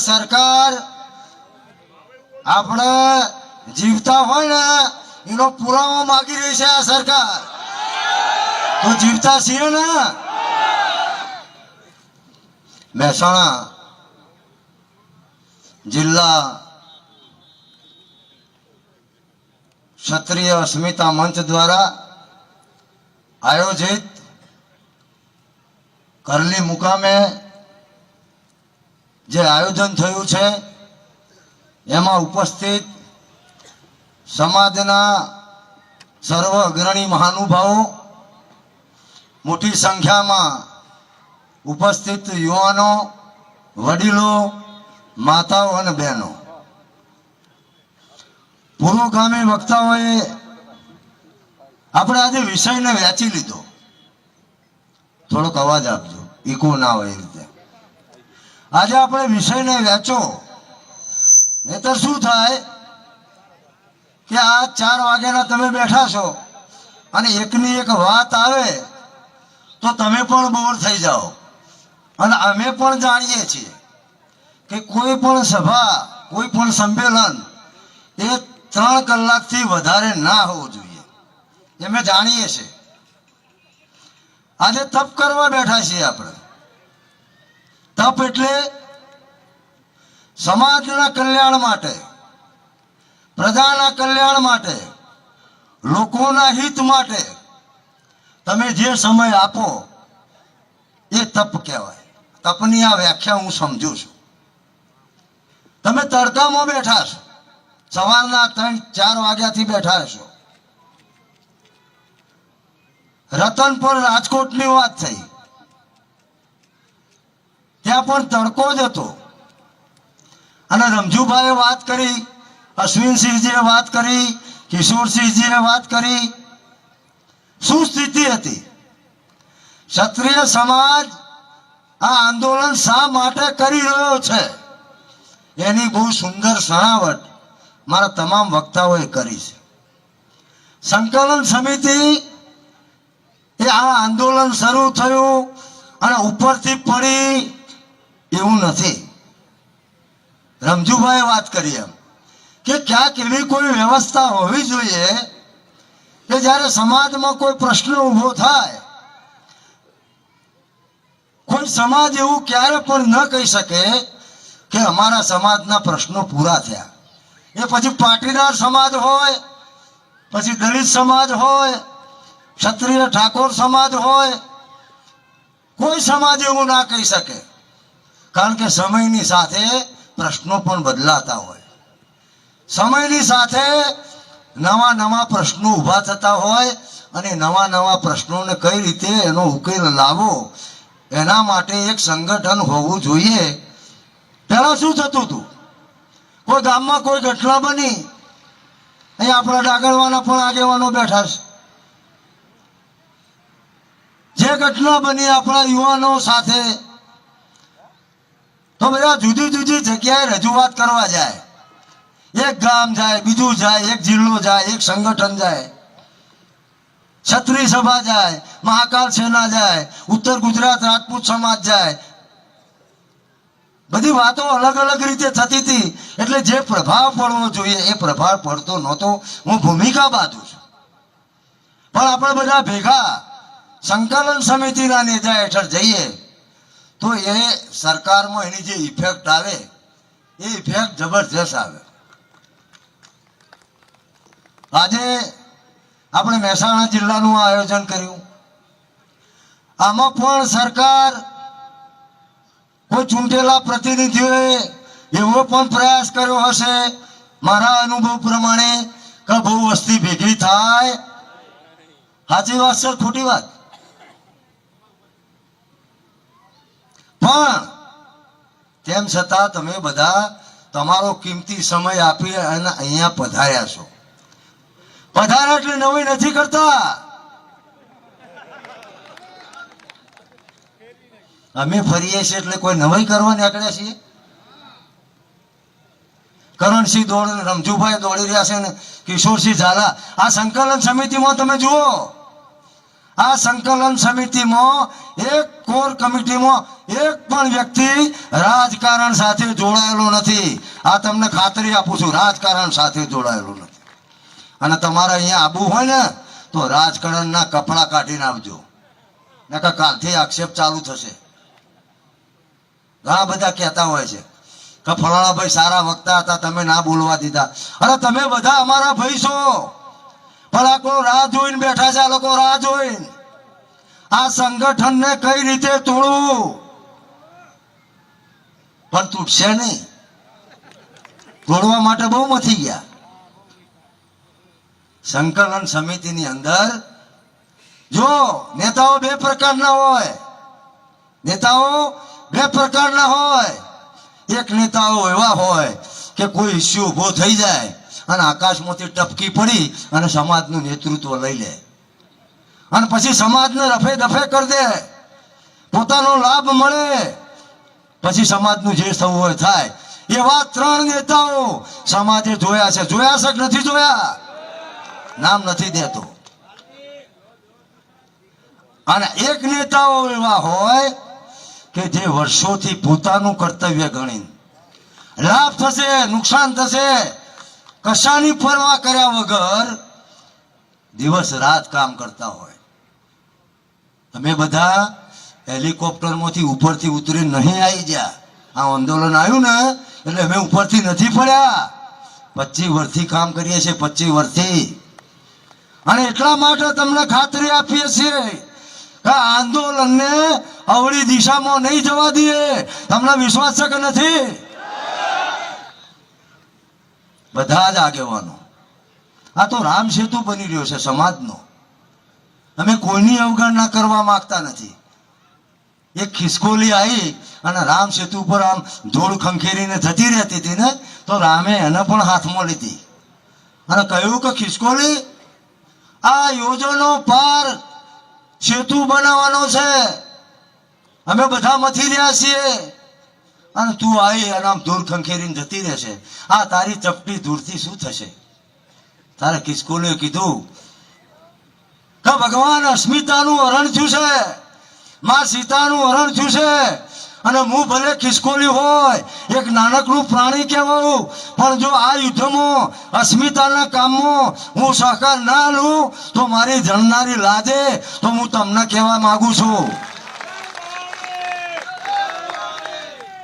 સરકાર આપણે જીવતા હોય ને એનો પુરાવો માગી રહી છે આ સરકાર. તો જીવતા છીએ ને. મહેસાણા જિલ્લા ક્ષત્રિય અસ્મિતા મંચ દ્વારા આયોજિત કરલી મુકામે જે આયોજન થયું છે એમાં ઉપસ્થિત સમાજના સર્વ અગ્રણી મહાનુભાવો, મોટી સંખ્યામાં ઉપસ્થિત યુવાનો, વડીલો, માતાઓ અને બહેનો, પૂર્વગામી વક્તાઓએ આપણે આજે વિષયને વહેંચી લીધો. થોડોક અવાજ આપજો, ઈકો ના હોય એ રીતે. આજે આપણે વિષયને વહેંચો, નહીતર શું થાય કે આ 4 વાગ્યાના તમે બેઠા છો અને એકની એક વાત આવે તો તમે પણ બોર થઈ જાઓ. અને અમે પણ જાણીએ છીએ કે કોઈ પણ સભા, કોઈ પણ સંમેલન એ 3 કલાકથી વધારે ના હોવું જોઈએ, એ અમે જાણીએ છીએ. આજે તપ કરવા બેઠા છીએ આપણે. તપ એટલે સમાજના કલ્યાણ માટે, પ્રજાના કલ્યાણ માટે, લોકોના હિત માટે તમે જે સમય આપો એ તપ કહેવાય. તપની આ વ્યાખ્યા હું સમજુ છું. તમે તડકામાં બેઠા છો, સવારના 3-4 વાગ્યાથી બેઠા છો. રતનપુર રાજકોટની વાત થઈ, ત્યાં પણ તડકો જ હતો. અને રમજુભાઈએ વાત કરી, અશ્વિનસિંહજીએ વાત કરી, કિશોરસિંહજીએ વાત કરી. શું સ્થિતિ હતી? ક્ષત્રિય સમાજ આ આંદોલન શા માટે કરી રહ્યો છે એની બહુ સુંદર સણાવટ મારા તમામ વક્તાઓએ કરી છે. સંકલન સમિતિ એ આ આંદોલન શરૂ થયું અને ઉપરથી પડી એવું નથી. રમજુભાઈએ વાત કરી એમ કે ક્યાંક એવી કોઈ વ્યવસ્થા હોવી જોઈએ કે જ્યારે સમાજમાં કોઈ પ્રશ્ન ઊભો થાય, કોઈ સમાજ એવું ક્યારે પણ ન કહી શકે કે અમારા સમાજના પ્રશ્નો પૂરા થયા. એ પછી પાટીદાર સમાજ હોય, પછી દલિત સમાજ હોય, ક્ષત્રિય ઠાકોર સમાજ હોય, કોઈ સમાજ એવું ના કહી શકે. કારણ કે સમયની સાથે પ્રશ્નો પણ બદલાતા હોય, સમયની સાથે નવા પ્રશ્નો ઊભા થતા હોય અને નવા પ્રશ્નોને કઈ રીતે એનો ઉકેલ લાવવો એના માટે એક સંગઠન હોવું જોઈએ. પહેલા શું થતું હતું? કોઈ ગામમાં કોઈ ઘટના બની, અહીં આપણા ડાગરવાના પણ આગેવાનો બેઠા છે. જે ઘટના બની આપણા યુવાનો સાથે, તો બધા જુદી જુદી જગ્યાએ રજૂઆત કરવા જાય. એક ગામ જાય, બીજું જાય, એક જિલ્લો જાય, એક સંગઠન જાય, ક્ષત્રિય સભા જાય, મહાકાલ સેના જાય, ઉત્તર ગુજરાત રાજપૂત સમાજ જાય. બધી વાતો અલગ અલગ રીતે થતી હતી. એટલે જે પ્રભાવ પડવો જોઈએ એ પ્રભાવ પડતો નહોતો. હું ભૂમિકા બાજુ છું. પણ આપણે બધા ભેગા સંકલન સમિતિના નેજા હેઠળ જઈએ તો એ સરકારમાં એની જે ઇફેક્ટ આવે એ ઇફેક્ટ જબરજસ્ત આવે. આજે આપણે મહેસાણા જિલ્લાનું આયોજન કર્યું. આમાં પણ સરકાર, કોઈ ચૂંટેલા પ્રતિનિધિઓએ એવો પણ પ્રયાસ કર્યો હશે મારા અનુભવ પ્રમાણે કે બહુ વસ્તી ભેગી થાય. સાચી વાત છે, ખોટી વાત? પણ તેમ છતાં તમે બધા તમારો કિંમતી સમય આપી અને અહીંયા પધાર્યા છો. પધાર્યા એટલે નવી નથી કરતા. અમે ફરીએ છીએ એટલે કોઈ નવાઈ કરવા નીકળ્યા છીએ? કરણસિંહ રમજુભાઈ દોડી રહ્યા છે ને કિશોરસિંહ ઝાલા. આ સંકલન સમિતિમાં તમે જુઓ, આ સંકલન સમિતિમાં એક કોર કમિટીમાં એક પણ વ્યક્તિ રાજકારણ સાથે જોડાયેલો નથી. આ તમને ખાતરી આપું છું, રાજકારણ સાથે જોડાયેલો નથી. અને તમારે અહીંયા આવવું હોય ને તો રાજકારણના કપડા કાઢીને આવજો, નકર કાલથી આક્ષેપ ચાલુ થશે. ઘણા બધા કહેતા હોય છે કે ફલાણા ભાઈ સારા વક્તા હતા, તમે ના બોલવા દીધા. અરે તમે બધા અમારા ભાઈ છો, પણ આ કોઈ રાહ જોઈને બેઠા છે. આ લોકો રાહ જોઈને આ સંગઠનને કઈ રીતે તોડવું, પણ તૂટશે નહીં. તોડવા માટે બહુ મથી ગયા. સંકલન સમિતિની અંદર જો નેતાઓ બે પ્રકારના હોય, નેતાઓ બે પ્રકારના હોય. એક નેતાઓ એવા હોય કે કોઈ ઇસ્યુ ઉભો થઈ જાય અને આકાશમાંથી ટપકી પડી અને સમાજનું નેતૃત્વ લઈ લે અને પછી સમાજને રફે દફે કરી દે, પોતાનો લાભ મળે, પછી સમાજનું જે થવું હોય થાય. એવા 3 નેતાઓ સમાજે જોયા છે. જોયા છે કે નથી જોયા? નામ નથી દેતો. અને એક નેતાઓ એવા હોય કે જે વર્ષોથી પોતાનું કર્તવ્ય ગણીને લાભ થશે, નુકસાન થશે, કશાની પરવા કર્યા વગર દિવસ રાત કામ કરતા હોય. તમે બધા હેલિકોપ્ટરમાંથી ઉપરથી ઉતરી નહીં આવી ગયા. આ આંદોલન આવ્યું ને એટલે અમે ઉપરથી નથી પડ્યા. 25 વર્ષથી કામ કરીએ છીએ, 25 વર્ષથી. અને એટલા માટે તમને ખાતરી આપીએ છીએ કે આંદોલનને અવળી દિશામાં નહીં જવા દઈએ. તમને વિશ્વાસ છે કે નથી? બધા જ આગેવાનો. આ તો રામ સેતુ બની રહ્યો છે સમાજનો. અમે કોઈની અવગણના કરવા માંગતા નથી. એક ખિસકોલી આવી અને રામ સેતુ પર આમ ધૂળ ખંખેરીને જતી રહેતી હતી ને, તો રામે એને પણ હાથમાં લીધી અને કહ્યું કે ખિસકોલી, આ યોજનો પાર સેતુ બનાવવાનો છે, અમે બધા મથી રહ્યા છીએ, અને તું આવી અને આમ ધૂળ ખંખેરીને જતી રહેશે. આ તારી ચપટી ધૂળથી શું થશે? તારે ખિસકોલીએ કીધું કે ભગવાન અસ્મિતાનું હરણ થયું છે, માં સીતાનું હરણ થયું છે, અને હું ભલે ખિસકોલી હોય, એક નાનકડું પ્રાણી કહેવાયું, પણ જો આ યુદ્ધમાં અસ્મિતાના કામમાં હું સહકાર ના લઉં તો મારી જણનારી લાજે તો હું તમને કહેવા માંગુ છું,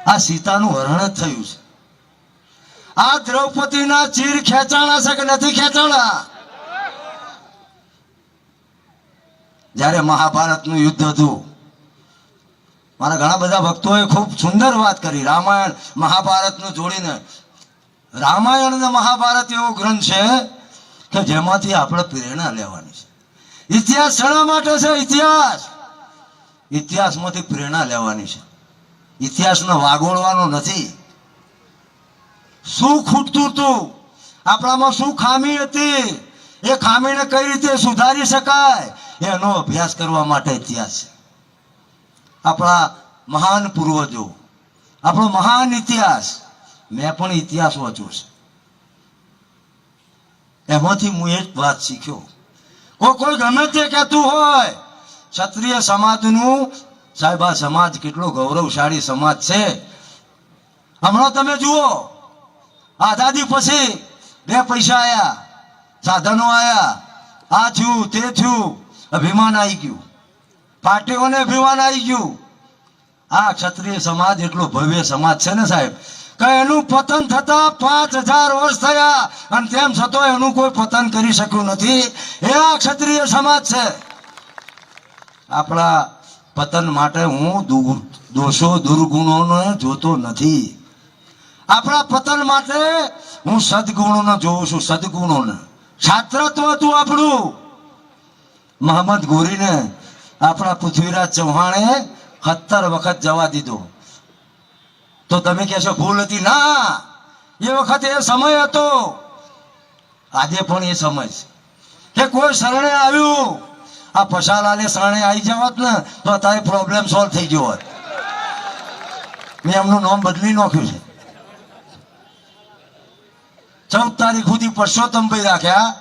આ સીતાનું હરણ જ થયું છે. આ દ્રૌપદીના ચીર ખેંચાણા છે કે નથી ખેંચાણા? જ્યારે મહાભારતનું યુદ્ધ હતું, મારા ઘણા બધા ભક્તોએ ખૂબ સુંદર વાત કરી રામાયણ મહાભારતનું જોડીને. રામાયણ અને મહાભારત એવો ગ્રંથ છે કે જેમાંથી આપણે પ્રેરણા લેવાની છે. ઇતિહાસ શેના માટે છે? ઇતિહાસમાંથી પ્રેરણા લેવાની છે. ઇતિહાસને વાગોળવાનો નથી. શું ખૂટતું હતું, આપણામાં શું ખામી હતી, એ ખામીને કઈ રીતે સુધારી શકાય એનો અભ્યાસ કરવા માટે ઇતિહાસ છે. આપણા મહાન પૂર્વજો, આપણો મહાન ઇતિહાસ. મેં પણ ઇતિહાસ વાંચ્યો છે. એમાંથી હું એક વાત શીખ્યો. કોઈ ગમે તે કહેતું હોય ક્ષત્રિય સમાજનું, સાહેબ આ સમાજ કેટલો ગૌરવશાળી સમાજ છે. હમણાં તમે જુઓ, આઝાદી પછી 2 પૈસા આયા, સાધનો આયા, આ થયું તે થયું, અભિમાન આવી ગયું, પાર્ટીઓને અભિમાન આવી ગયું. આ ક્ષત્રિય સમાજ એટલો ભવ્ય સમાજ છે ને સાહેબ, કે એનું પતન થતા 5000 વર્ષ થયા અને તેમ છતાં એનું કોઈ પતન કરી શક્યું નથી. એ આ ક્ષત્રિય સમાજ છે. આપણા પતન માટે હું દોષો દુર્ગુણોને જોતો નથી. આપણા પતન માટે હું સદગુણોને જોઉં છું, સદગુણોને. છાત્રત્વ હતું આપણું. મહંમદ ગોરીને આપણા પૃથ્વીરાજ ચૌહાણે 17 વખત જવા દીધો. તો તમે કહેશો ભૂલ હતી? ના, એ વખતે એ સમય હતો. આજે પણ એ સમય છે કે કોઈ શરણે આવ્યું, આ પશાલાલે શરણે આવી જવાત ને તો અત્યારે પ્રોબ્લેમ સોલ્વ થઈ ગયો હોત. મેં એમનું નામ બદલી નાખ્યું છે. 14 તારીખ સુધી પરસોત્તમભાઈ રાખ્યા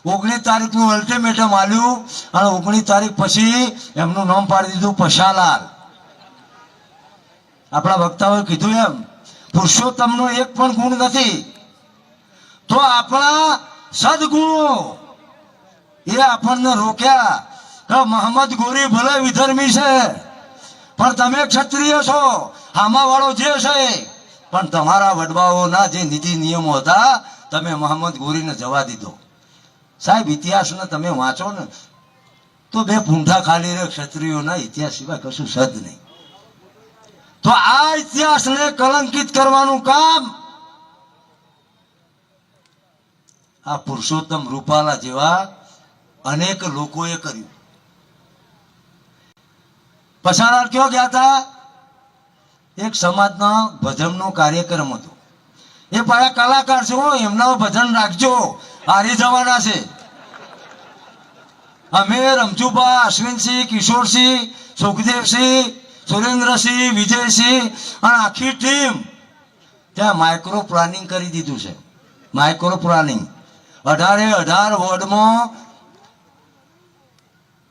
19 તારીખનું અલ્ટિમેટમ આલ્યું અને 19 તારીખ પછી એમનું નામ પાડી દીધું પશાલાલ. આપણા વક્તાઓએ કીધું એમ પુરુષોત્તમનો એક પણ ગુણ નથી, તો આપણા સદગુણો એ આપણને રોક્યા કે મોહમ્મદ ગોરી ભલે વિધર્મી છે પણ તમે ક્ષત્રિય છો, હામાવાળો જે છે, પણ તમારા વડવાઓના જે નીતિ નિયમો હતા તમે મોહમ્મદ ગોરીને જવા દીધો. સાહેબ ઇતિહાસને તમે વાંચો ને તો બે પૂંઠા ખાલી રહે, ક્ષત્રિયોના ઇતિહાસ સિવાય કશું સદ નહીં. તો આ ઇતિહાસને કલંકિત કરવાનું કામ આ પુરુષોત્તમ રૂપાલા જેવા અનેક લોકોએ કર્યું. પછાણાલ ક્યાં ગયા હતા? એક સમાજના ભજનનો કાર્યક્રમ હતો. એ પાછા કલાકાર છે, એમના ભજન રાખજો, હારી જવાના છે. અમે રમજુભા, અશ્વિનસિંહ, કિશોરસિંહ, સુખદેવસિંહ, સુરેન્દ્રસિંહ, વિજયસિંહ અને આખી ટીમ ત્યાં માઇક્રો પ્લાનિંગ કરી દીધું છે. માઇક્રો પ્લાનિંગ 18 વોર્ડમાં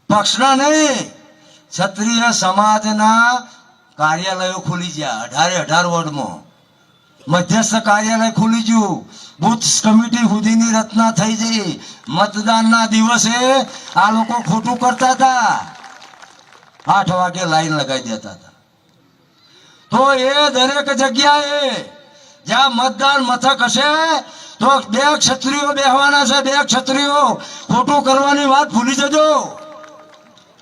પક્ષના નહીં ક્ષત્રિય સમાજના કાર્યાલયો ખુલી ગયા. 18 વોર્ડમાં મધ્યસ્થ કાર્યાલય ખુલી ગયું. બુથ કમિટી સુધીની રચના થઈ ગઈ. મતદાનના દિવસે આ લોકો ખોટું કરતા હતા, 8 વાગે લાઈન લગાવી દેતા હતા. તો એ દરેક જગ્યાએ જ્યાં મતદાન મથક હશે તો 2 ક્ષત્રિયો બેહવાના છે. 2 ક્ષત્રિયો. ખોટું કરવાની વાત ભૂલી જજો,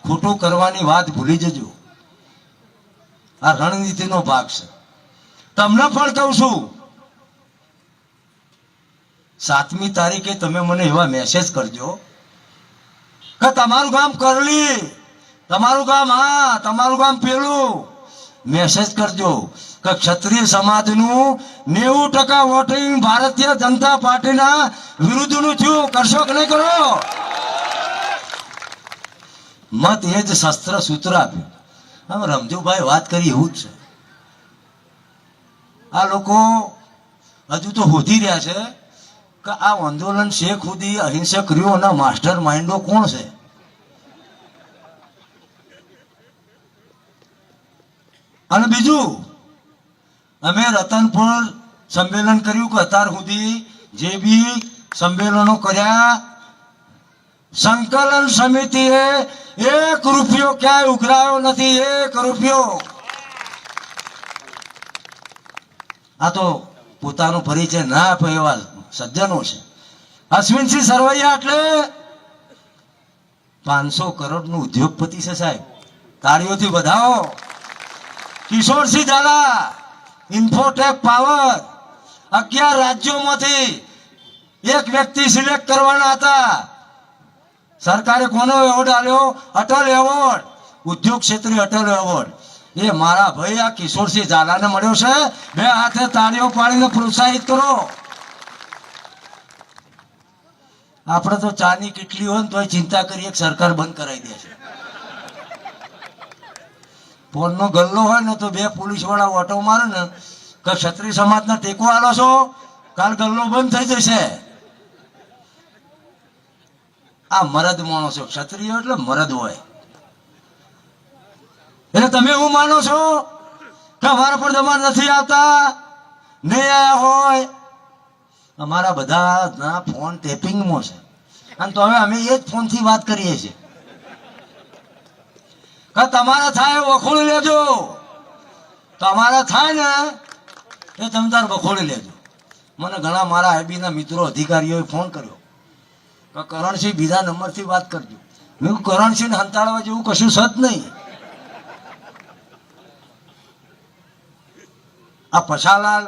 ખોટું કરવાની વાત ભૂલી જજો. આ રણનીતિનો ભાગ છે. તમને પણ કહું છું 7મી તારીખે તમે મને એવા મેસેજ કરજો કે તમારું ગામ કરલી, તમારું ગામ હા, તમારું ગામ પેલું. મેસેજ કરજો કે ક્ષત્રિય સમાજનું 90% વોટિંગ ભારતીય જનતા પાર્ટીના વિરુદ્ધનું થયું. કરશો કે નહીં કરો? મત એ જ શસ્ત્ર સૂત્ર આપ્યું. આમ રમજુભાઈ વાત કરી એવું જ છે. આ લોકો હજુ તો શોધી રહ્યા છે કે આ આંદોલન શેખ સુધી અહિંસક રહ્યો અને માસ્ટર માઇન્ડો કોણ છે. અને બીજું અમે રતનપુર સંમેલન કર્યું કે અત્યાર સુધી જે બી સંમેલનો કર્યા સંકલન સમિતિએ 1 રૂપિયો ક્યાંય ઉઘરાયો નથી. 1 રૂપિયો. આ તો પોતાનો પરિચય ના આપે એવા સજ્જનો છે. અશ્વિનસિંહ સરવૈયા એટલે 500 કરોડનું ઉદ્યોગપતિ છે સાહેબ, તાળીઓથી વધાવો. કિશોરસિંહ ઝાલા ઇન્ફોટેક પાવર, 11 રાજ્યોમાંથી એક વ્યક્તિ સિલેક્ટ કરવાના હતા. સરકારે કોનો એવોર્ડ આપ્યો? અટલ એવોર્ડ, ઉદ્યોગ ક્ષેત્રે અટલ એવોર્ડ. એ મારા ભાઈ આ કિશોરસિંહ ઝાલાને મળ્યો છે. 2 હાથે તાળીઓ પાડીને પ્રોત્સાહિત કરો. આપણે તો ચાની કેટલી હોય ને તોય ચિંતા કરીએ કે સરકાર બંધ કરાવી દે છે. ફોનનો ગલ્લો હોય ને તો 2 પોલીસ વાળા ઓટો મારે ને કે ક્ષત્રિય સમાજના ટેકો આલો છો, કાલ ગલ્લો બંધ થઈ જશે. આ મરદ માણસો, ક્ષત્રિય એટલે મરદ હોય. એટલે તમે એવું માનો છો કે અમારા પર દબાણ નથી આવતા, નહીં આવ્યા હોય? અમારા બધાના ફોન ટેપિંગમાં છે. અને તો હવે અમે એ જ ફોનથી વાત કરીએ છીએ કે તમારા થાય વખોડી લેજો. તમારા થાય ને એ તમે તાર વખોડી લેજો. મને ઘણા મારા આઈબીના મિત્રો અધિકારીઓએ ફોન કર્યો કે કરણસિંહ બીજા નંબરથી વાત કરજો. મેં કરણસિંહને હંતાળવા જેવું કશું સત નહીં. આ પછાલાલ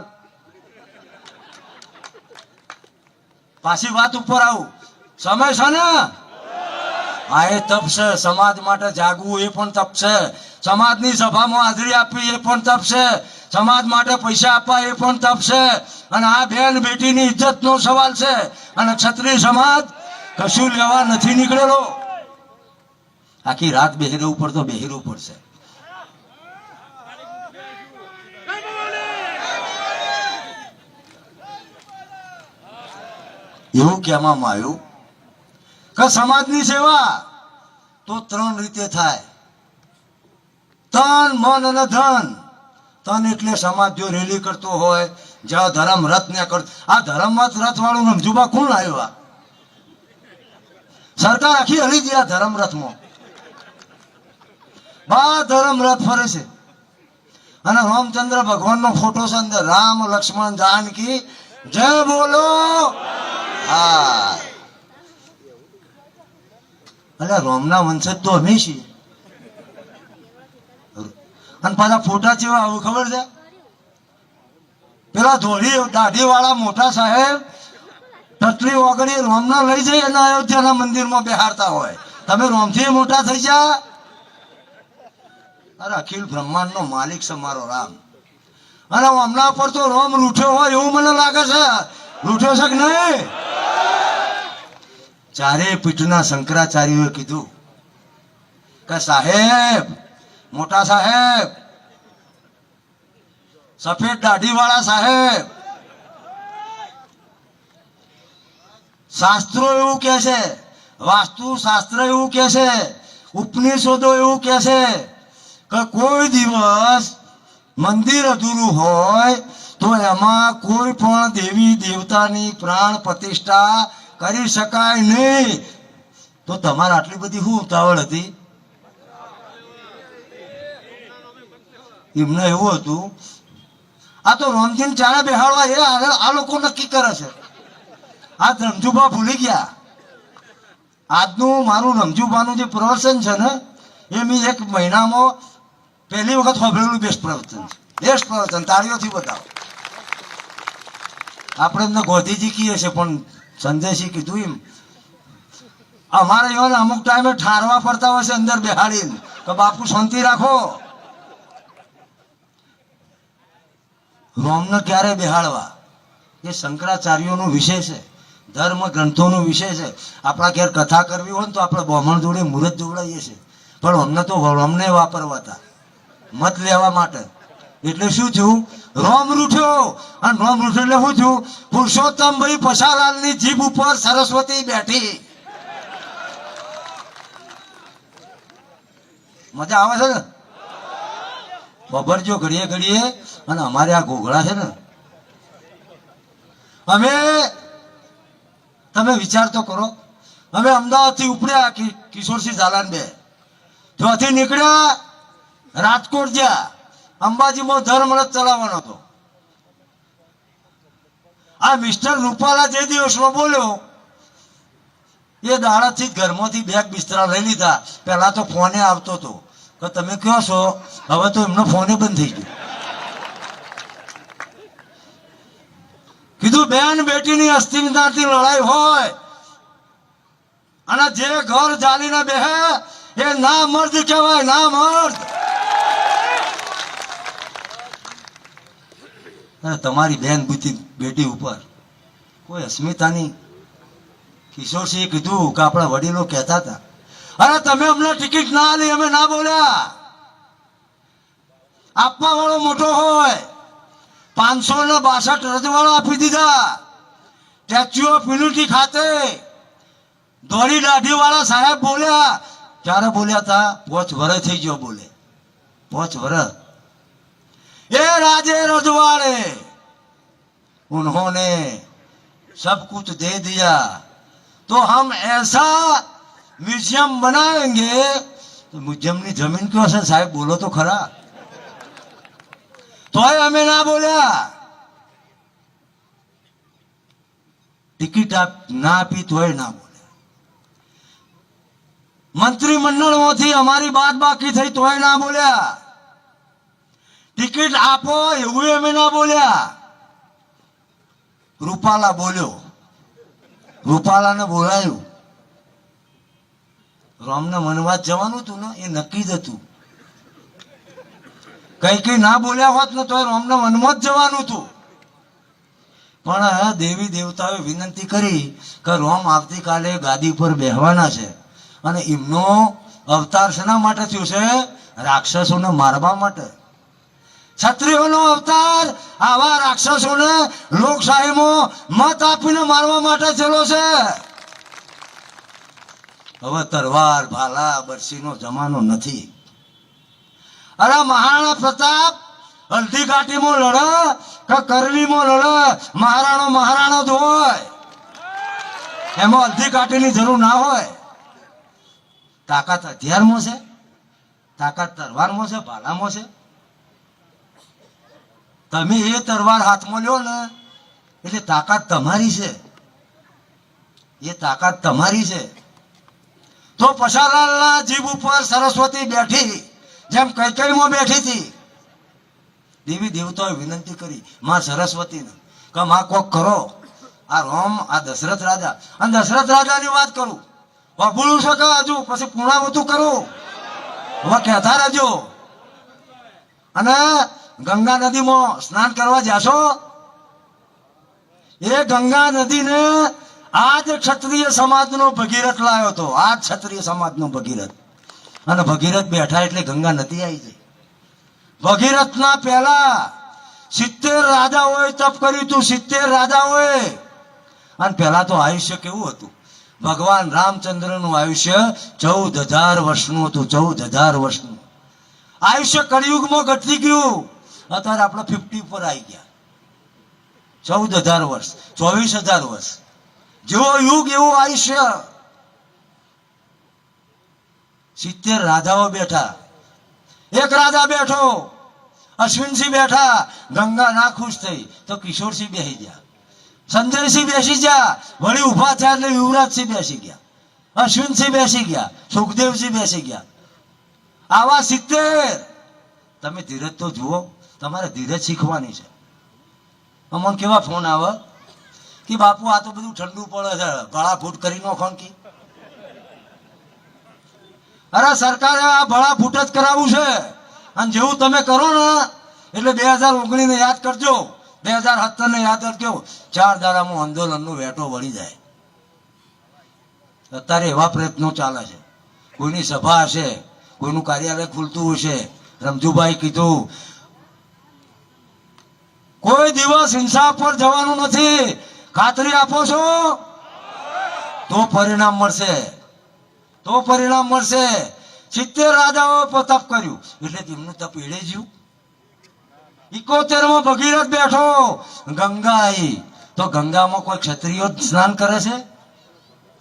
પાછી વાત ઉપર આવું. સમય છે ને આ એ તપ છે. સમાજ માટે જાગવું એ પણ તપ છે. સમાજની સભામાં હાજરી આપવી એ પણ તપ છે. સમાજ માટે પૈસા આપવા એ પણ તપ છે. અને આ બેન બેટીની ઇજ્જતનો સવાલ છે. અને ક્ષત્રિય સમાજ કશું લેવા નથી નીકળેલો. આખી રાત બેહી રહેવું પડતો, બેહી રહેવું પડશે. એવું કહેવામાં આવ્યું કે સમાજની સેવા તો 3 રીતે થાય, તન મન અને ધન. તન એટલે સમાજ જો રેલી કરતો હોય, જ્યાં ધર્મ રથ ને કરતો, આ ધર્મમાં રથ વાળું રમજુબા કોણ આવ્યું? સરકાર આખી હલી ગઈ આ ધર્મ રથમાં. બા ધર્મ રથ ફરે છે અને રામચંદ્ર ભગવાનનો ફોટો છે અંદર, રામ લક્ષ્મણ જાનકી જય બોલો. હા, અરે રોમના વંશજ તો અમે છીએ. અને પાછા ફોટા જેવા આવું ખબર છે, પેલા ધોળી દાઢી વાળા મોટા સાહેબ ટટલી ઓગળી રોમના લઈ જઈ અને અયોધ્યાના મંદિરમાં બેહાડતા હોય. તમે રોમથી મોટા થઈ જા. અરે અખિલ બ્રહ્માંડ નો માલિક છે મારો રામ. અને હમણાં પર તો રોમ રૂઠ્યો હોય એવું મને લાગે છે. રૂઠ્યો છે કે નહીં? ચારે પીઠના શંકરાચાર્યોએ કીધું કે સાહેબ, મોટા સાહેબ, સફેદ દાઢી વાળા સાહેબ, શાસ્ત્રો એવું કે છે, વાસ્તુ શાસ્ત્ર એવું કે છે, ઉપનિષદો એવું કે છે કે કોઈ દિવસ મંદિર અધૂરું હોય તો એમાં કોઈ પણ દેવી દેવતાની પ્રાણ પ્રતિષ્ઠા કરી શકાય નહીં. તો તમારે આટલી બધી શું ઉતાવળ હતી? એમને એવું હતું, આ તો રોમજીન ચાણે બેહાડવા એ આ લોકો નક્કી કરે છે. આ રમજુબા ભૂલી ગયા. આજનું મારું રમજુબાનું જે પ્રવચન છે ને, એ મેં 1 મહિનામાં પહેલી વખત સાંભળેલું બેસ્ટ પ્રવચન છે. બેસ્ટ પ્રવચન, તાળીઓથી બતાવો. આપણે એમને ગોધીજી કહીએ છીએ, પણ સંજયસિંહ કીધું એમ અમારે એવા અમુક ટાઈમે ઠારવા પડતા હોય છે અંદર બેહાડીને કે બાપુ શાંતિ રાખો. રોમને ક્યારે બેહાડવા એ શંકરાચાર્યોનો વિષય છે, ધર્મ ગ્રંથોનો વિષય છે. આપણા ઘેર કથા કરવી હોય ને તો આપણે બ્રાહ્મણ જોડે મુહૂર્ત જોડાઈએ છીએ, પણ અમને તો રોમને વાપરવા હતા મત લેવા માટે. એટલે શું થયું? રોમ રૂઠ્યો. અને રોમ રૂઠ્યો એટલે શું થયું? પુરુષોત્તમભાઈ પશાલાલની જીભ ઉપર સરસ્વતી બેઠી. મજા આવે છે ને? બબરજો ઘડીએ ઘડીએ. અને અમારે આ ઘોઘળા છે ને, અમે, તમે વિચાર તો કરો, અમે અમદાવાદથી ઉપડ્યા કિશોરસિંહ ઝાલાન બે, ત્યાંથી નીકળ્યા રાજકોટ ગયા, અંબાજીમાં ધર્મરથ ચલાવવાનો હતો. આ મિસ્ટર રૂપાલા જે દિવસમાં બોલ્યો એ દાડાથી ઘરમાંથી બેગ બિસ્તરા લઈ લીધા. પહેલા તો ફોને આવતો હતો કે તમે કહો છો, હવે તો એમનો ફોને બંધ થઈ ગયો. કીધું બેન બેટીની અસ્તિત્વની લડાઈ હોય અને જે ઘર જાલીને બેહે એ ના મર્દ કહેવાય, ના મર્દ. તમારી બેન બેટી ઉપર કોઈ અસ્મિતાની. કિશોરસિંહે કીધું કે આપણા વડીલો કહેતા હતા, અરે તમે અમને ટિકિટ ના આલી, અમે ના બોલ્યા. આપવા વાળો મોટો હોય 562 રજવાડો આપી દીધા. સ્ટેચ્યુ ઓફ યુનિટી ખાતે ધોળી દાઢી વાળા સાહેબ બોલ્યા. ક્યારે બોલ્યા હતા? 5 વર્ષ થઈ ગયો બોલે, 5 વર્ષ. ये राजे रजवाड़े उन्होंने सब कुछ दे दिया तो हम ऐसा म्यूजियम बनाएंगे. तो म्यूजियम ની જમીન ક્યાં છે સાહેબ? બોલો તો ખરા. તોય અમે ના બોલ્યા. ટિકિટ ના આપી તોય ના બોલ્યા. મંત્રીમંડળમાંથી અમારી બાદ બાકી થઈ તોય ના બોલ્યા. ટિકિટ આપો એવું અમે ના બોલ્યા. રૂપાલા બોલ્યો, રૂપાલાને બોલાયું. રોમને મનવાદ જવાનું હતું ને, એ નક્કી જ હતું. કઈ ના બોલ્યા હોત ને તો રોમને મનમાં જ જવાનું હતું. પણ દેવી દેવતાઓએ વિનંતી કરી કે રોમ આવતીકાલે ગાદી પર બેહવાના છે અને એમનો અવતાર શેના માટે થયો છે? રાક્ષસોને મારવા માટે. ક્ષત્રિયોનો અવતાર આવા રાક્ષસોને લોકશાહીમાં મત આપીને મારવા માટે થયેલો છે. હવે તરવાર ભાલા બરસીનો જમાનો નથી. અરે મહારાણા પ્રતાપ હલ્દી ઘાટીમાં લડે કે કરવીમાં લડે, મહારાણો જ હોય. એમાં હલ્દી ઘાટીની જરૂર ના હોય. તાકાત હથિયારમાં છે, તાકાત તરવારમાં છે, ભાલામાં છે. તમે એ તરવાર હાથમાં લ્યો ને એટલે તાકાત તમારી છે, એ તાકાત તમારી છે. તો પશાલાલના જીભ ઉપર સરસ્વતી બેઠી, જેમ કૈકેયીમાં બેઠી હતી. દેવી દેવતાઓએ વિનંતી કરી માં સરસ્વતીને કે માં કોક કરો. આ રોમ, આ દશરથ રાજા, અને દશરથ રાજાની વાત કરું, બોલું છો કે હજુ પછી પૂર્ણાવતું કરું? હવે કહેતા રહેજો. અને ગંગા નદીમાં સ્નાન કરવા જાશો, એ ગંગા નદીને આજ ક્ષત્રિય સમાજનો ભગીરથ લાવ્યો હતો, આજ ક્ષત્રિય સમાજનો ભગીરથ. અને ભગીરથ બેઠા એટલે ગંગા નદી આવી જાય. ભગીરથના પહેલા 70 રાજાઓએ તપ કર્યું હતું, 70 રાજાઓએ. અને પહેલા તો આયુષ્ય કેવું હતું? ભગવાન રામચંદ્રનું આયુષ્ય 14,000 વર્ષનું હતું, 14,000 વર્ષનું આયુષ્ય. કળિયુગમાં ઘટી ગયું, અત્યારે આપણે 50 ઉપર આવી ગયા. 14,000 વર્ષ, 24,000 વર્ષ જેવો યુગ એવું આયુષ્ય. 70 રાજાઓ બેઠા. એક રાજા બેઠો, અશ્વિનસિંહ બેઠા. ગંગા ના ખુશ થઈ તો કિશોરસિંહ બેસી ગયા, સંજયસિંહ બેસી ગયા, વળી ઉભા થયા એટલે યુવરાજસિંહ બેસી ગયા, અશ્વિનસિંહ બેસી ગયા, સુખદેવસિંહ બેસી ગયા. આવા 70. તમે ધીરજ તો જુઓ, તમારે ધીરજ શીખવાની છે. અમને કેવા ફોન આવે કે બાપુ આ તો બધું ઠંડુ પડે છે, ભળા ફૂટ કરી નો ખોન કી. અરે સરકારે આ ભળા ફૂટ જ કરાવવું છે. અને જેવું તમે કરો ને એટલે 2019 ને યાદ કરજો, 2017 ને યાદ કરજો. 4 દાડામાં આંદોલનનો વેટો વળી જાય. અત્યારે એવા પ્રયત્નો ચાલે છે. કોઈની સભા હશે, કોઈનું કાર્યાલય ખુલતું હશે. રમજુભાઈ કીધું કોઈ દિવસ હિંસા પર જવાનું નથી. ખાતરી આપો છો? તો પરિણામ મળશે, તો પરિણામ મળશે. 70 રાજાઓ તપ કર્યું એટલે તેમનું તપ એળે જ્યું. 71માં ભગીરથ બેઠો, ગંગા આવી. તો ગંગામાં કોઈ ક્ષત્રિયો સ્નાન કરે છે?